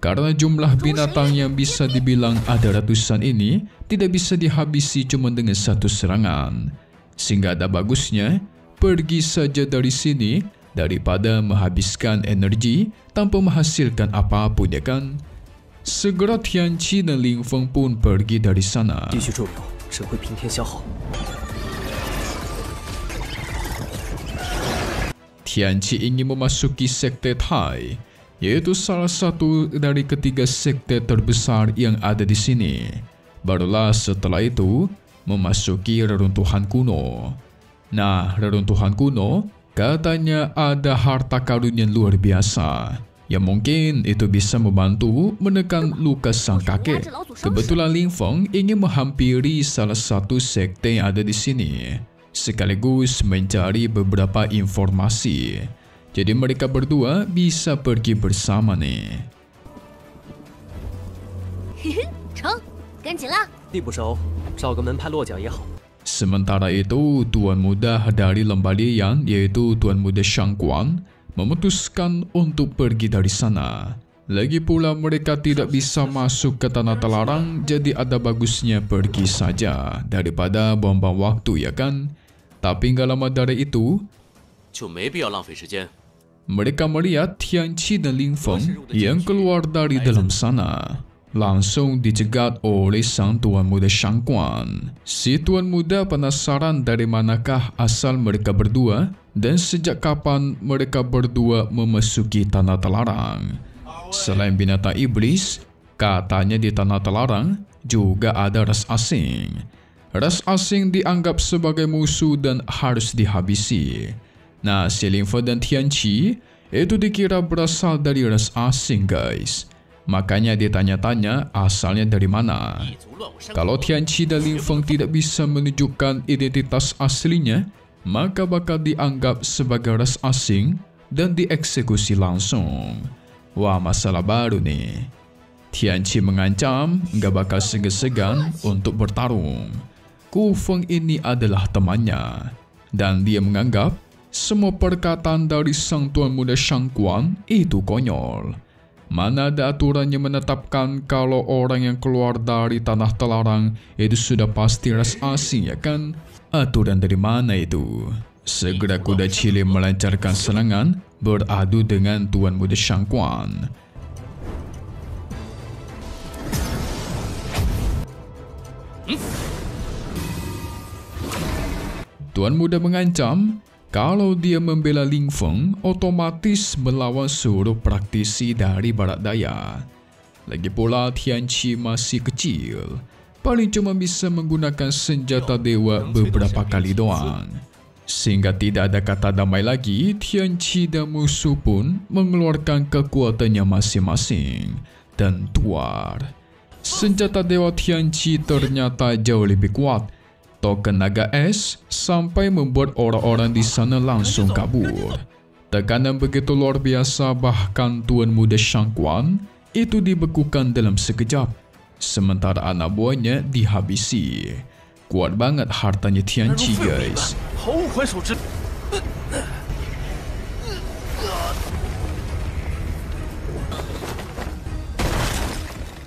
Karena jumlah binatang yang bisa dibilang ada ratusan ini tidak bisa dihabisi cuma dengan satu serangan. Sehingga ada bagusnya pergi saja dari sini daripada menghabiskan energi tanpa menghasilkan apapun, ya kan? Segera Tianqi dan Ling Feng pun pergi dari sana. Tianqi ingin memasuki sekte Tai, yaitu salah satu dari ketiga sekte terbesar yang ada di sini. Barulah setelah itu memasuki reruntuhan kuno. Nah, reruntuhan kuno katanya ada harta karun yang luar biasa, yang mungkin itu bisa membantu menekan luka sang kakek. Kebetulan Ling Feng ingin menghampiri salah satu sekte yang ada di sini, sekaligus mencari beberapa informasi. Jadi mereka berdua bisa pergi bersama nih. Sementara itu, Tuan Muda dari Lembalian yaitu Tuan Muda Shangguan memutuskan untuk pergi dari sana. Lagi pula mereka tidak bisa masuk ke tanah terlarang, jadi ada bagusnya pergi saja daripada buang-buang waktu, ya kan? Tapi nggak lama dari itu, mereka melihat Tianqi dan Ling Feng yang keluar dari dalam sana. Langsung dicegat oleh sang Tuan Muda Shangguan. Si Tuan Muda penasaran dari manakah asal mereka berdua dan sejak kapan mereka berdua memasuki tanah terlarang. Selain binatang iblis, katanya di tanah terlarang juga ada ras asing. Ras asing dianggap sebagai musuh dan harus dihabisi. Nah, si Ling Feng dan Tianqi itu dikira berasal dari ras asing guys. Makanya ditanya-tanya asalnya dari mana. Kalau Tianqi dan Ling Feng tidak bisa menunjukkan identitas aslinya, maka bakal dianggap sebagai ras asing dan dieksekusi langsung. Wah, masalah baru nih. Tianqi mengancam nggak bakal segan-segan untuk bertarung. Ku Feng ini adalah temannya, dan dia menganggap semua perkataan dari sang Tuan Muda Shangguan itu konyol. Mana ada aturan yang menetapkan kalau orang yang keluar dari tanah terlarang itu sudah pasti ras asing, ya kan? Aturan dari mana itu? Segera kuda cilik melancarkan serangan beradu dengan Tuan Muda Shangguan. Tuan Muda mengancam kalau dia membela Ling Feng, otomatis melawan seluruh praktisi dari barat daya. Lagi pula Tianqi masih kecil, paling cuma bisa menggunakan senjata dewa beberapa kali doang. Sehingga tidak ada kata damai lagi, Tianqi dan musuh pun mengeluarkan kekuatannya masing-masing dan tuar. Senjata dewa Tianqi ternyata jauh lebih kuat. Token naga es sampai membuat orang-orang di sana langsung kabur. Tekanan begitu luar biasa, bahkan Tuan Muda Shangguan itu dibekukan dalam sekejap. sementara anak buahnya dihabisi. Kuat banget hartanya Tianqi, guys. 毫无还手之。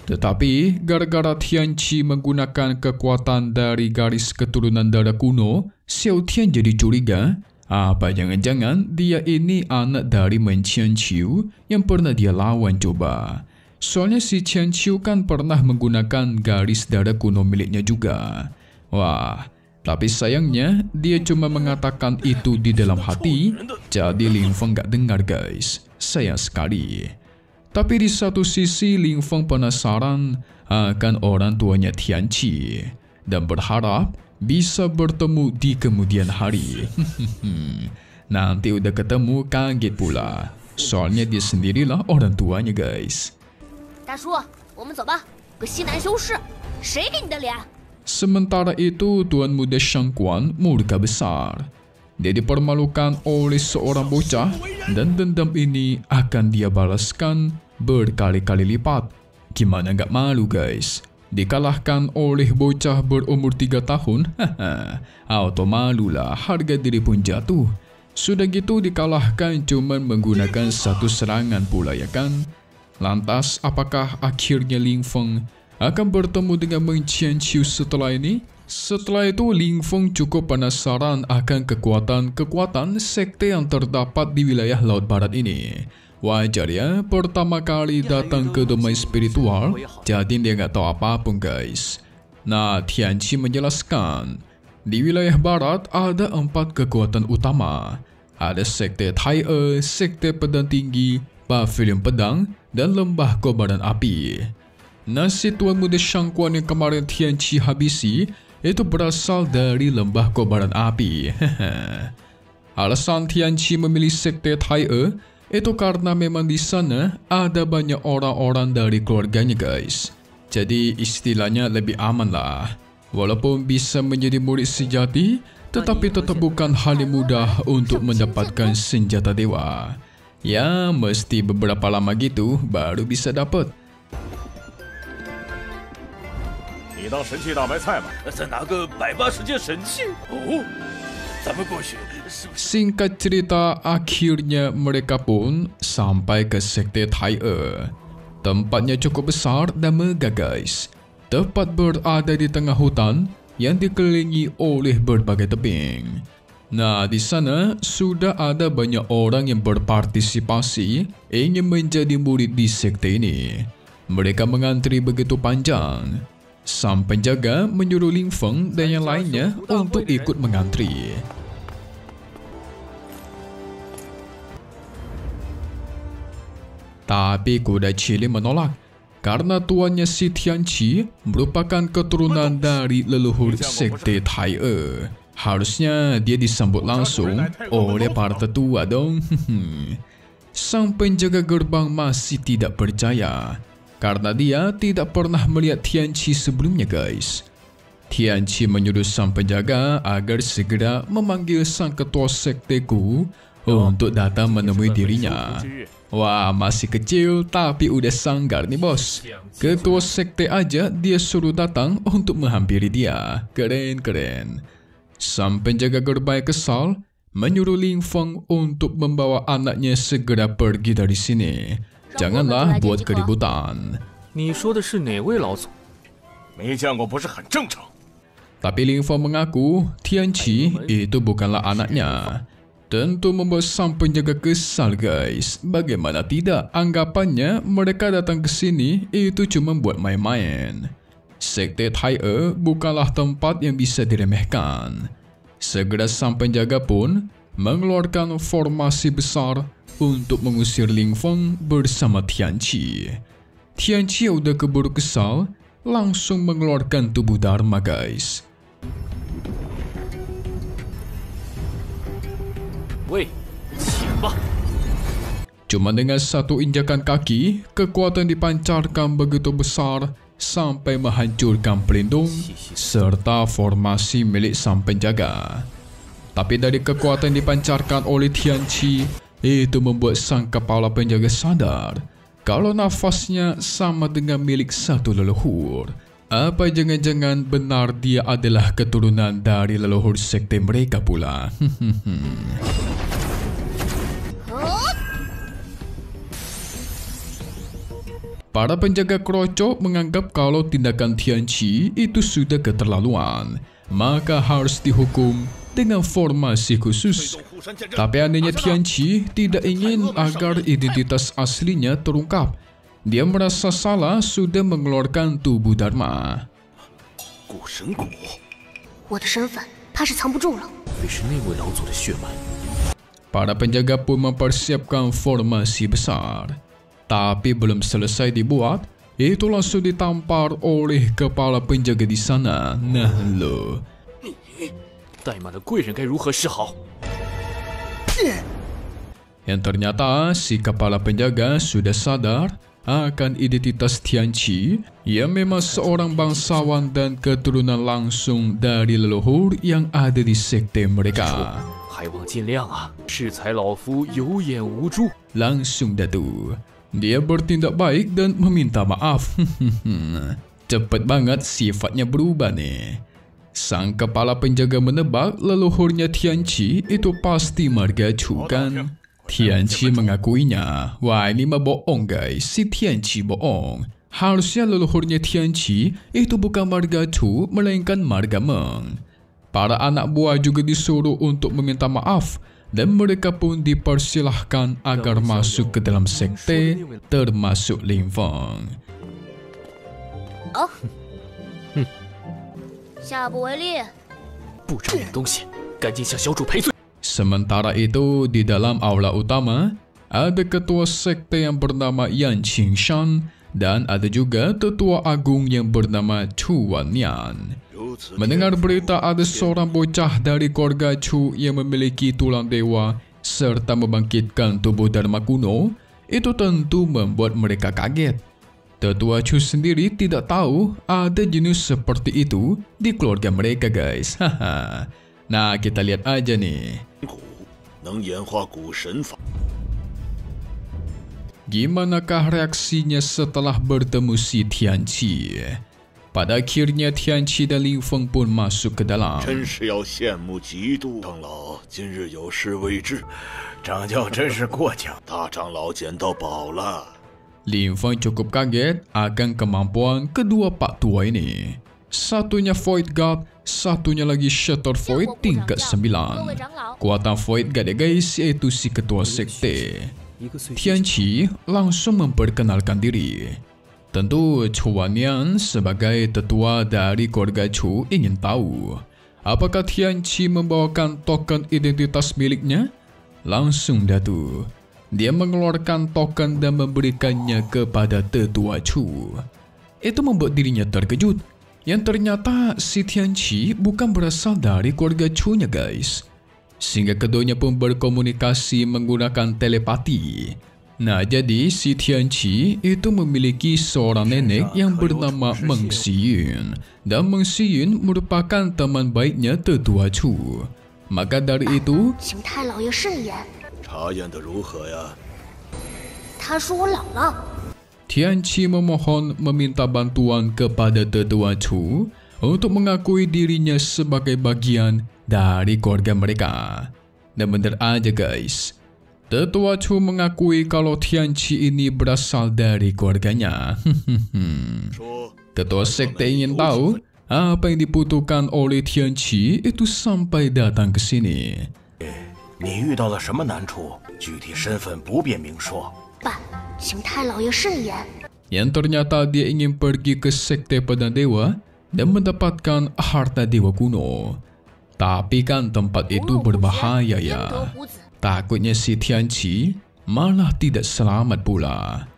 Tetapi, gara-gara Tianqi menggunakan kekuatan dari garis keturunan darah kuno, Xiao Tian jadi curiga, apa jangan-jangan dia ini anak dari Men Qianqiu yang pernah dia lawan coba. Soalnya si Qianqiu kan pernah menggunakan garis darah kuno miliknya juga. Wah, tapi sayangnya dia cuma mengatakan itu di dalam hati, jadi Ling Feng gak dengar, guys. Sayang sekali. Tapi di satu sisi Ling Feng penasaran akan orang tuanya Tianqi dan berharap bisa bertemu di kemudian hari. Nanti udah ketemu kaget pula. Soalnya dia sendirilah orang tuanya, guys. 大叔，我们走吧，个西南修士，谁给你的脸？ Sementara itu, Tuan Muda Shang Quan murka besar. Dia dipermalukan oleh seorang bocah dan dendam ini akan dia balaskan berkali-kali lipat. Gimana gak malu, guys? Dikalahkan oleh bocah berumur 3 tahun? Auto malulah, harga diri pun jatuh. Sudah gitu dikalahkan cuman menggunakan satu serangan pula, ya kan? Lantas, apakah akhirnya Ling Feng akan bertemu dengan Meng Qianqiu setelah ini? Setelah itu, Ling Feng cukup penasaran akan kekuatan-kekuatan sekte yang terdapat di wilayah Laut Barat ini. Wajar ya, pertama kali datang ke domain spiritual, jadi dia nggak tahu apapun, guys. Nah, Tianqi menjelaskan, di wilayah Barat ada 4 kekuatan utama. Ada sekte Tai E, sekte pedang tinggi, pavilion pedang, dan lembah kobaran api. Nah, si Tuan Muda Shang Quan yang kemarin Tianqi habisi, itu berasal dari lembah kobaran api. Alasan Tianqi memilih sekte Tai E itu karena memang di sana ada banyak orang-orang dari keluarganya, guys. Jadi istilahnya lebih aman lah. Walaupun bisa menjadi murid sejati, tetapi tetap bukan hal yang mudah untuk mendapatkan senjata dewa. Ya, mesti beberapa lama gitu baru bisa dapat. 你当神器大白菜吗？再拿个180件神器哦，咱们过去是不是？ Singkat cerita, akhirnya mereka pun sampai ke sekte Tai E. Tempatnya cukup besar dan megah, guys. Tepat berada di tengah hutan yang dikelilingi oleh berbagai tebing. Nah, di sana sudah ada banyak orang yang berpartisipasi ingin menjadi murid di sekte ini. Mereka mengantri begitu panjang. Sang penjaga menyuruh Ling Feng dan yang lainnya untuk ikut mengantri. Tapi kuda Cili menolak karena tuannya si Tianqi merupakan keturunan dari leluhur sekte Tai E. Harusnya dia disambut langsung oleh para tetua dong. Sang penjaga gerbang masih tidak percaya karena dia tidak pernah melihat Tianqi sebelumnya, guys. Tianqi menyuruh sang penjaga agar segera memanggil sang ketua sekteku untuk datang menemui dirinya. Wah, masih kecil tapi udah sanggar nih, bos. Ketua sekte aja dia suruh datang untuk menghampiri dia. Keren-keren. Sang penjaga gerbang kesal menyuruh Ling Feng untuk membawa anaknya segera pergi dari sini. Janganlah buat keributan. 你说的是哪位老祖？ 没见过，不是很正常。 Tapi Ling Feng mengaku Tianqi itu bukanlah anaknya. Tentu membuat sang penjaga kesal, guys. Bagaimana tidak, anggapannya mereka datang ke sini itu cuma buat main-main. Sekte Tai E bukanlah tempat yang bisa diremehkan. Segera sang penjaga pun mengeluarkan formasi besar untuk mengusir Ling Feng bersama Tianqi. Tianqi udah keburu kesal, langsung mengeluarkan tubuh Dharma, guys. 喂，起吧！ Cuma dengan satu injakan kaki, kekuatan dipancarkan begitu besar sampai menghancurkan pelindung serta formasi milik sang penjaga. Tapi dari kekuatan dipancarkan oleh Tianqi, itu membuat sang kepala penjaga sadar kalau nafasnya sama dengan milik satu leluhur? Apa jangan-jangan benar dia adalah keturunan dari leluhur sekte mereka pula? Para penjaga kerocok menganggap kalau tindakan Tianqi itu sudah keterlaluan, maka harus dihukum dengan formasi khusus. Tapi anehnya Tianqi tidak ingin agar identitas aslinya terungkap. Dia merasa salah sudah mengeluarkan tubuh Dharma. Para penjaga pun mempersiapkan formasi besar. Tapi belum selesai dibuat, itu langsung ditampar oleh kepala penjaga di sana. Nah lo. Yang ternyata si kepala penjaga sudah sadar akan identitas Tianqi yang memang seorang bangsawan dan keturunan langsung dari leluhur yang ada di sekte mereka. Langsung datu. Dia bertindak baik dan meminta maaf. Cepat banget sifatnya berubah nih. Sang kepala penjaga menebak leluhurnya Tianqi itu pasti marga Chu kan? Tianqi mengakuinya. Wah, ini mah bohong guys, si Tianqi bohong. Harusnya leluhurnya Tianqi itu bukan marga Chu, melainkan marga Meng. Para anak buah juga disuruh untuk meminta maaf. Dan mereka pun dipersilahkan agar masuk ke dalam sekte, termasuk Lin Feng. Sementara itu, di dalam aula utama, ada ketua sekte yang bernama Yan Qingshan dan ada juga tetua agung yang bernama Chu Wannian. Mendengar berita ada seorang bocah dari keluarga Chu yang memiliki tulang dewa serta membangkitkan tubuh Dharma kuno, itu tentu membuat mereka kaget. Tetua Chu sendiri tidak tahu ada jenis seperti itu di keluarga mereka guys. Nah, kita lihat aja nih. Gimanakah reaksinya setelah bertemu si Tianqi? Pada akhirnya Tianqi dan Lin Feng pun masuk ke dalam. Lin Feng cukup kaget akan kemampuan kedua pak tua ini. Satunya Void Guard, satunya lagi Shattered Void tingkat 9. Kuatan Void Guard ya guys, yaitu si ketua sekte. Tianqi langsung memperkenalkan diri. Tentu Chu Wannian sebagai tetua dari keluarga Chu ingin tahu apakah Tianqi membawakan token identitas miliknya. Langsung datu. Dia mengeluarkan token dan memberikannya kepada tetua Chu. Itu membuat dirinya terkejut. Yang ternyata si Tianqi bukan berasal dari keluarga Chu-nya guys. Sehingga keduanya pun berkomunikasi menggunakan telepati. Nah, jadi si Tianqi itu memiliki seorang nenek yang bernama Meng Xiyun. Dan Meng Xiyun merupakan teman baiknya tetua Chu. Maka dari itu, Tianqi memohon meminta bantuan kepada tetua Chu untuk mengakui dirinya sebagai bagian dari keluarga mereka. Dan bener aja guys, tetua Chu mengakui kalau Tianqi ini berasal dari keluarganya. Ketua sekte ingin tahu apa yang dibutuhkan oleh Tianqi itu sampai datang ke sini. Yang ternyata dia ingin pergi ke sekte pedang dewa dan mendapatkan harta dewa kuno. Tapi kan tempat itu berbahaya ya. Takutnya si Tianqi malah tidak selamat pula.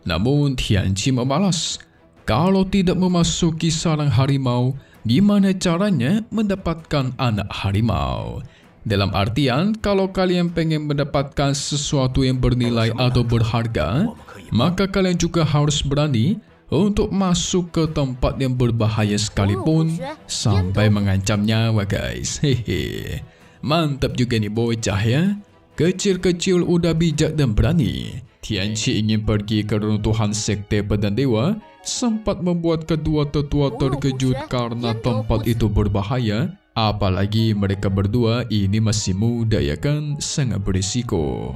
Namun Tianqi membalas, kalau tidak memasuki sarang harimau, gimana caranya mendapatkan anak harimau? Dalam artian, kalau kalian pengen mendapatkan sesuatu yang bernilai atau berharga, maka kalian juga harus berani untuk masuk ke tempat yang berbahaya sekalipun sampai mengancam nyawa guys. Hehe. Mantap juga nih bocah ya. Kecil-kecil udah bijak dan berani. Tianqi ingin pergi ke runtuhan sekte pedang dewa, sempat membuat kedua tetua terkejut karena tempat itu berbahaya. Apalagi mereka berdua ini masih muda, ya kan, sangat berisiko.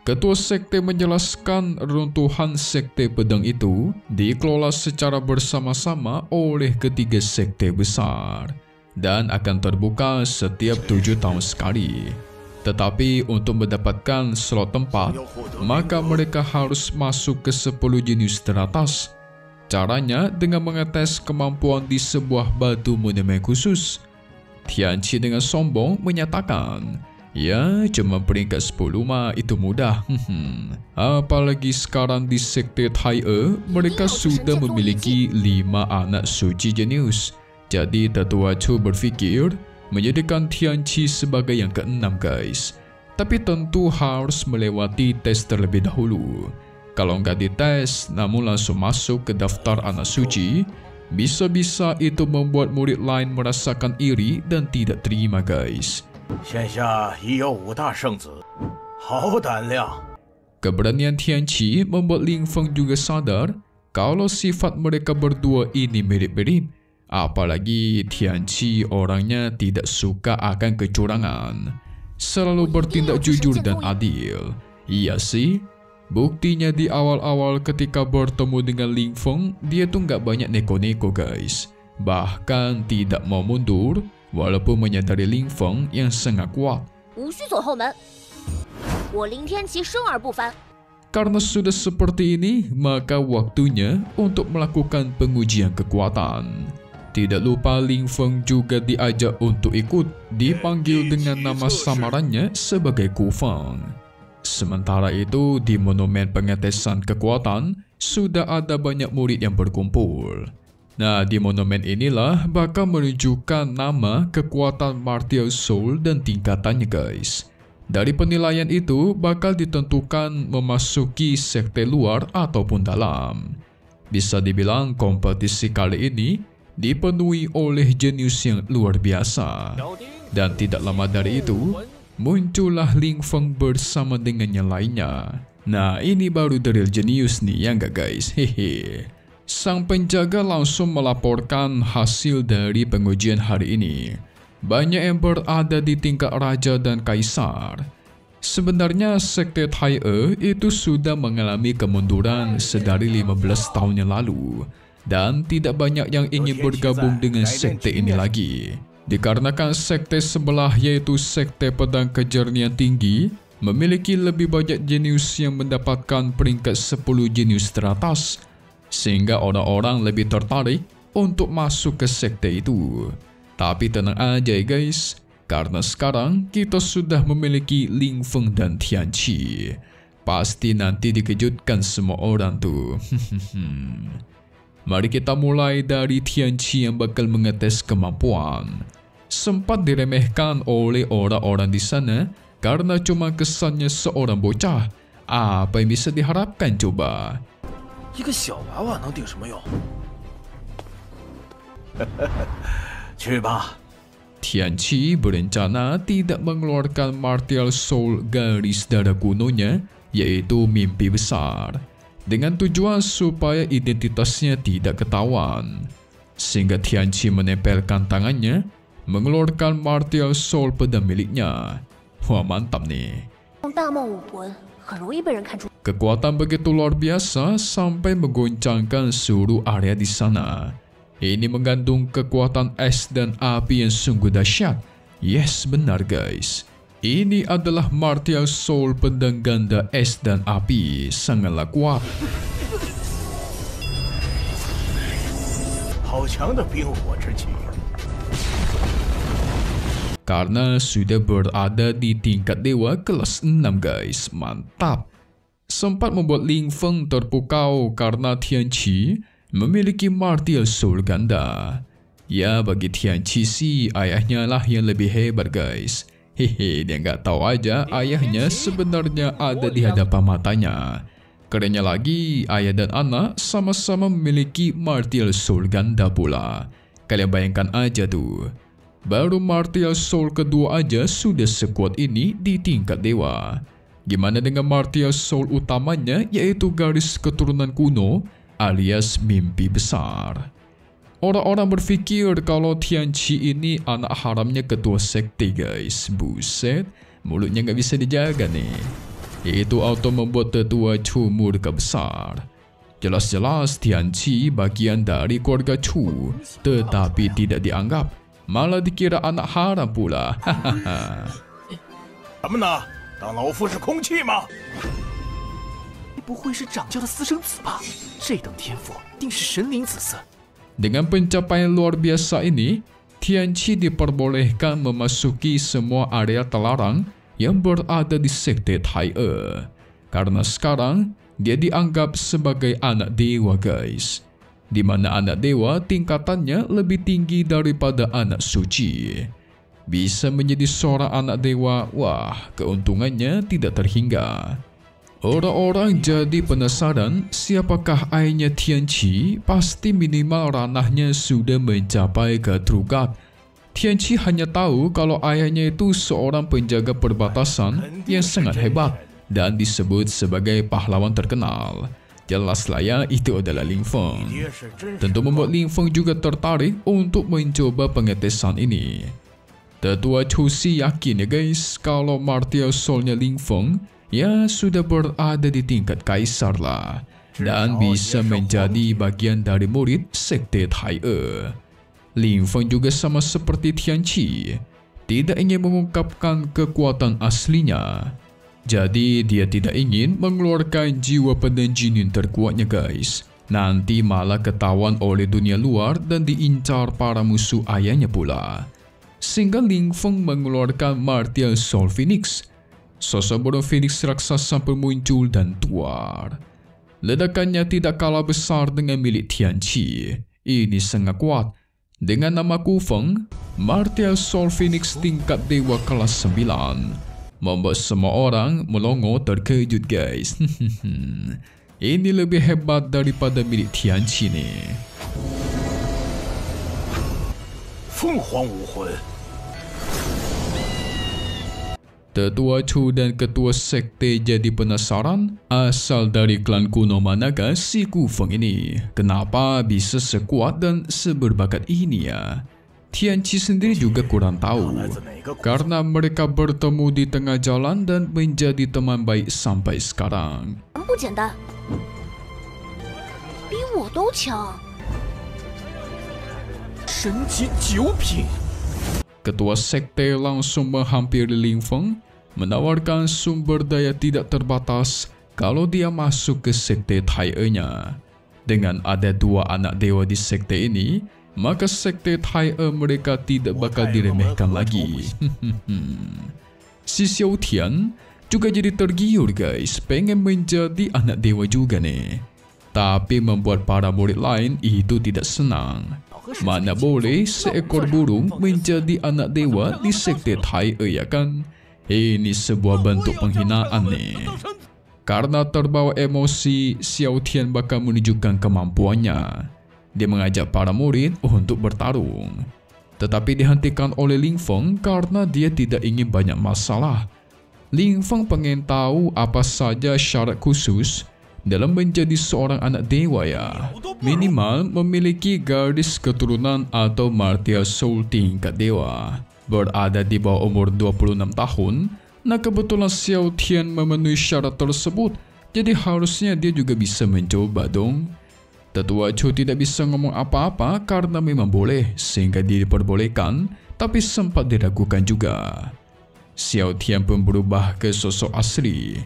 Ketua sekte menjelaskan runtuhan sekte pedang itu dikelola secara bersama-sama oleh ketiga sekte besar dan akan terbuka setiap 7 tahun sekali. Tetapi untuk mendapatkan slot tempat, maka mereka harus masuk ke 10 jenius teratas. Caranya dengan mengetes kemampuan di sebuah batu monumen khusus. Tianqi dengan sombong menyatakan, ya, cuma peringkat 10 mah itu mudah. Apalagi sekarang di sekte Tai'e, mereka sudah memiliki 5 anak suci jenius. Jadi tetua Chu berfikir menjadikan Tianqi sebagai yang ke-6, guys. Tapi tentu harus melewati tes terlebih dahulu. Kalau nggak dites, namun langsung masuk ke daftar anak suci, bisa-bisa itu membuat murid lain merasakan iri dan tidak terima, guys. Keberanian Tianqi membuat Ling Feng juga sadar kalau sifat mereka berdua ini mirip-mirip. Apalagi Tianqi orangnya tidak suka akan kecurangan, selalu bertindak jujur dan adil. Iya sih, buktinya di awal-awal ketika bertemu dengan Ling Feng, dia tuh nggak banyak neko-neko, guys. Bahkan tidak mau mundur, walaupun menyadari Ling Feng yang sangat kuat. Karena sudah seperti ini, maka waktunya untuk melakukan pengujian kekuatan. Tidak lupa Ling Feng juga diajak untuk ikut, dipanggil dengan nama samarannya sebagai Ku Feng. Sementara itu di monumen pengetesan kekuatan sudah ada banyak murid yang berkumpul. Nah, di monumen inilah bakal menunjukkan nama, kekuatan martial soul dan tingkatannya, guys. Dari penilaian itu bakal ditentukan memasuki sekte luar ataupun dalam. Bisa dibilang kompetisi kali ini dipenuhi oleh jenius yang luar biasa. Dan tidak lama dari itu, muncullah Ling Feng bersama dengan yang lainnya. Nah, ini baru the real jenius nih, ya nggak, guys? Hehe. Sang penjaga langsung melaporkan hasil dari pengujian hari ini. Banyak yang berada di tingkat raja dan kaisar. Sebenarnya sekte Tai'e itu sudah mengalami kemunduran sedari 15 tahun yang lalu. Dan tidak banyak yang ingin bergabung dengan sekte ini lagi. Dikarenakan sekte sebelah, yaitu sekte pedang kejernian tinggi, memiliki lebih banyak jenius yang mendapatkan peringkat 10 jenius teratas, sehingga orang-orang lebih tertarik untuk masuk ke sekte itu. Tapi tenang aja ya, guys, karena sekarang kita sudah memiliki Ling Feng dan Tianqi. Pasti nanti dikejutkan semua orang tuh. Mari kita mulai dari Tianqi yang bakal mengetes kemampuan. Sempat diremehkan oleh orang-orang di sana karena cuma kesannya seorang bocah. Apa yang bisa diharapkan coba? Tianqi berencana tidak mengeluarkan martial soul garis darah kunonya, yaitu mimpi besar, dengan tujuan supaya identitasnya tidak ketahuan. Sehingga Tianqi menempelkan tangannya, mengeluarkan martial soul pedang miliknya. Wah, mantap nih. Kekuatan begitu luar biasa sampai menggoncangkan seluruh area di sana. Ini mengandung kekuatan es dan api yang sungguh dahsyat. Yes, benar guys. Ini adalah martial soul pedang ganda es dan api, sangatlah kuat. Karena sudah berada di tingkat dewa kelas 6 guys, mantap. Sempat membuat Ling Feng terpukau karena Tianqi memiliki martial soul ganda. Ya, bagi Tianqi sih ayahnya lah yang lebih hebat guys. Hehe, dia nggak tahu aja ayahnya sebenarnya ada di hadapan matanya. Kerennya lagi, ayah dan anak sama-sama memiliki martial soul ganda pula. Kalian bayangkan aja tuh. Baru martial soul kedua aja sudah sekuat ini di tingkat dewa. Gimana dengan martial soul utamanya, yaitu garis keturunan kuno alias mimpi besar. Orang-orang berpikir kalau Tianqi ini anak haramnya ketua sekte guys. Buset, mulutnya nggak bisa dijaga nih. Itu auto membuat tetua Chu murka besar. Jelas-jelas Tianqi bagian dari keluarga Chu, tetapi tidak dianggap, malah dikira anak haram pula. Hahaha. 什么呢？当老夫是空气吗？ 不会是掌教的私生子吧？这等天赋，定是神灵子嗣。 Dengan pencapaian luar biasa ini, Tianqi diperbolehkan memasuki semua area terlarang yang berada di sekte Tai'e. Karena sekarang, dia dianggap sebagai anak dewa guys. Di mana anak dewa tingkatannya lebih tinggi daripada anak suci. Bisa menjadi seorang anak dewa, wah keuntungannya tidak terhingga. Orang-orang jadi penasaran siapakah ayahnya Tianqi. Pasti minimal ranahnya sudah mencapai ke True God. Tianqi hanya tahu kalau ayahnya itu seorang penjaga perbatasan yang sangat hebat dan disebut sebagai pahlawan terkenal. Jelaslah ya, itu adalah Ling Feng. Tentu membuat Ling Feng juga tertarik untuk mencoba pengetesan ini. Tetua Chu Si yakin ya guys kalau martial soulnya Ling Feng ya sudah berada di tingkat kaisar lah, dan bisa menjadi bagian dari murid sekte Tai'e. Ling Feng juga sama seperti Tianqi, tidak ingin mengungkapkan kekuatan aslinya. Jadi dia tidak ingin mengeluarkan jiwa penjinin terkuatnya guys. Nanti malah ketahuan oleh dunia luar dan diincar para musuh ayahnya pula. Sehingga Ling Feng mengeluarkan martial soul Phoenix. Sosok burung Phoenix raksasa pun muncul dan tuar. Ledakannya tidak kalah besar dengan milik Tianqi. Ini sangat kuat. Dengan nama Ku Feng, martial soul Phoenix tingkat dewa kelas 9. Membuat semua orang melongo terkejut guys. Ini lebih hebat daripada milik Tianqi nih. 凤凰武魂。 Tetua Chu dan ketua sekte jadi penasaran asal dari klan kuno manakah si Ku Feng ini. Kenapa bisa sekuat dan seberbakat ini ya? Tianqi sendiri juga kurang tahu. Karena mereka bertemu di tengah jalan dan menjadi teman baik sampai sekarang. 不简单，比我都强。 神级9品。 Ketua sekte langsung menghampiri Ling Feng, menawarkan sumber daya tidak terbatas kalau dia masuk ke sekte Tai'e-nya. Dengan ada 2 anak dewa di sekte ini, maka sekte Tai'e mereka tidak bakal diremehkan lagi. Si Xiao Tian juga jadi tergiur guys, pengen menjadi anak dewa juga nih. Tapi membuat para murid lain itu tidak senang. Mana boleh seekor burung menjadi anak dewa di sekte Tai'e ya kan? Ini sebuah bentuk penghinaan nih. Karena terbawa emosi, Xiao Tian bakal menunjukkan kemampuannya. Dia mengajak para murid untuk bertarung. Tetapi dihentikan oleh Ling Feng karena dia tidak ingin banyak masalah. Ling Feng pengen tahu apa saja syarat khusus dalam menjadi seorang anak dewa ya. Minimal memiliki garis keturunan atau martial soul tingkat dewa. Berada di bawah umur 26 tahun. Nah kebetulan Xiao Tian memenuhi syarat tersebut. Jadi harusnya dia juga bisa mencoba dong. Tetua Chu tidak bisa ngomong apa-apa karena memang boleh. Sehingga dia diperbolehkan. Tapi sempat diragukan juga. Xiao Tian pun berubah ke sosok asli.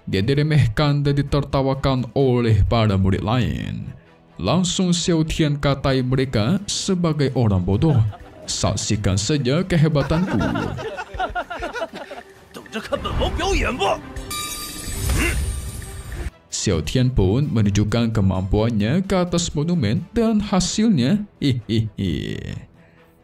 Dia diremehkan dan ditertawakan oleh para murid lain. Langsung Xiao Tian katai mereka sebagai orang bodoh. Saksikan saja kehebatanku. Xiao Tian pun menunjukkan kemampuannya ke atas monumen dan hasilnya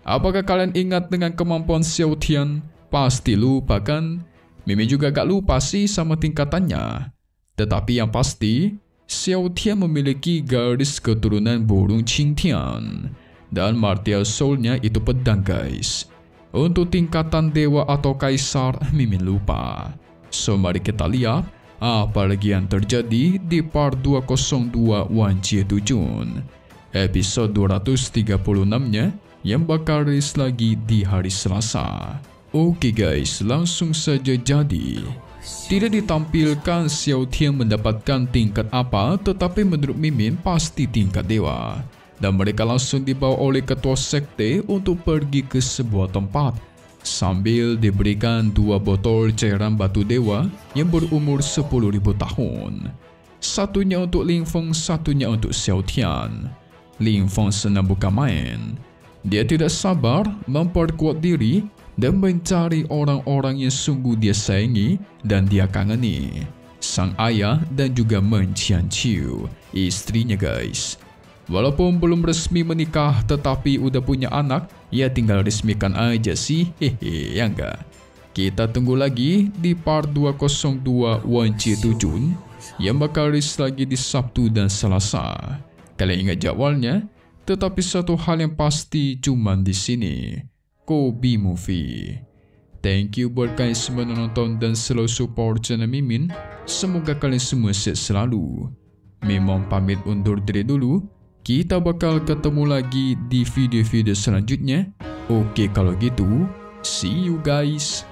Apakah kalian ingat dengan kemampuan Xiao Tian? Pasti lupa kan? Mimin juga gak lupa sih sama tingkatannya. Tetapi yang pasti, Xiao Tian memiliki garis keturunan burung Qingtian. Dan martial soulnya itu pedang guys. Untuk tingkatan dewa atau kaisar, Mimin lupa. So mari kita lihat apa lagi yang terjadi di part 202 Wan Jie Tujun. Episode 236-nya yang bakal rilis lagi di hari Selasa. Oke guys, langsung saja jadi. Tidak ditampilkan Xiao Tian mendapatkan tingkat apa, tetapi menurut Mimin pasti tingkat dewa. Dan mereka langsung dibawa oleh ketua sekte untuk pergi ke sebuah tempat sambil diberikan 2 botol cairan batu dewa yang berumur 10.000 tahun. Satunya untuk Ling Feng, satunya untuk Xiao Tian. Ling Feng senang bukan main. Dia tidak sabar memperkuat diri dan mencari orang-orang yang sungguh dia sayangi dan dia kangeni. Sang ayah dan juga Men Qianqiu, istrinya guys. Walaupun belum resmi menikah tetapi udah punya anak, ya tinggal resmikan aja sih, hehe, ya enggak? Kita tunggu lagi di part 202 Wan Jie Tujun yang bakal rilis lagi di Sabtu dan Selasa. Kalian ingat jadwalnya? Tetapi satu hal yang pasti cuman di sini, Kobi Movie. Thank you buat kalian semua nonton dan selalu support channel Mimin. Semoga kalian semua sehat selalu. Mimin pamit undur diri dulu. Kita bakal ketemu lagi di video-video selanjutnya. Oke kalau gitu, see you guys.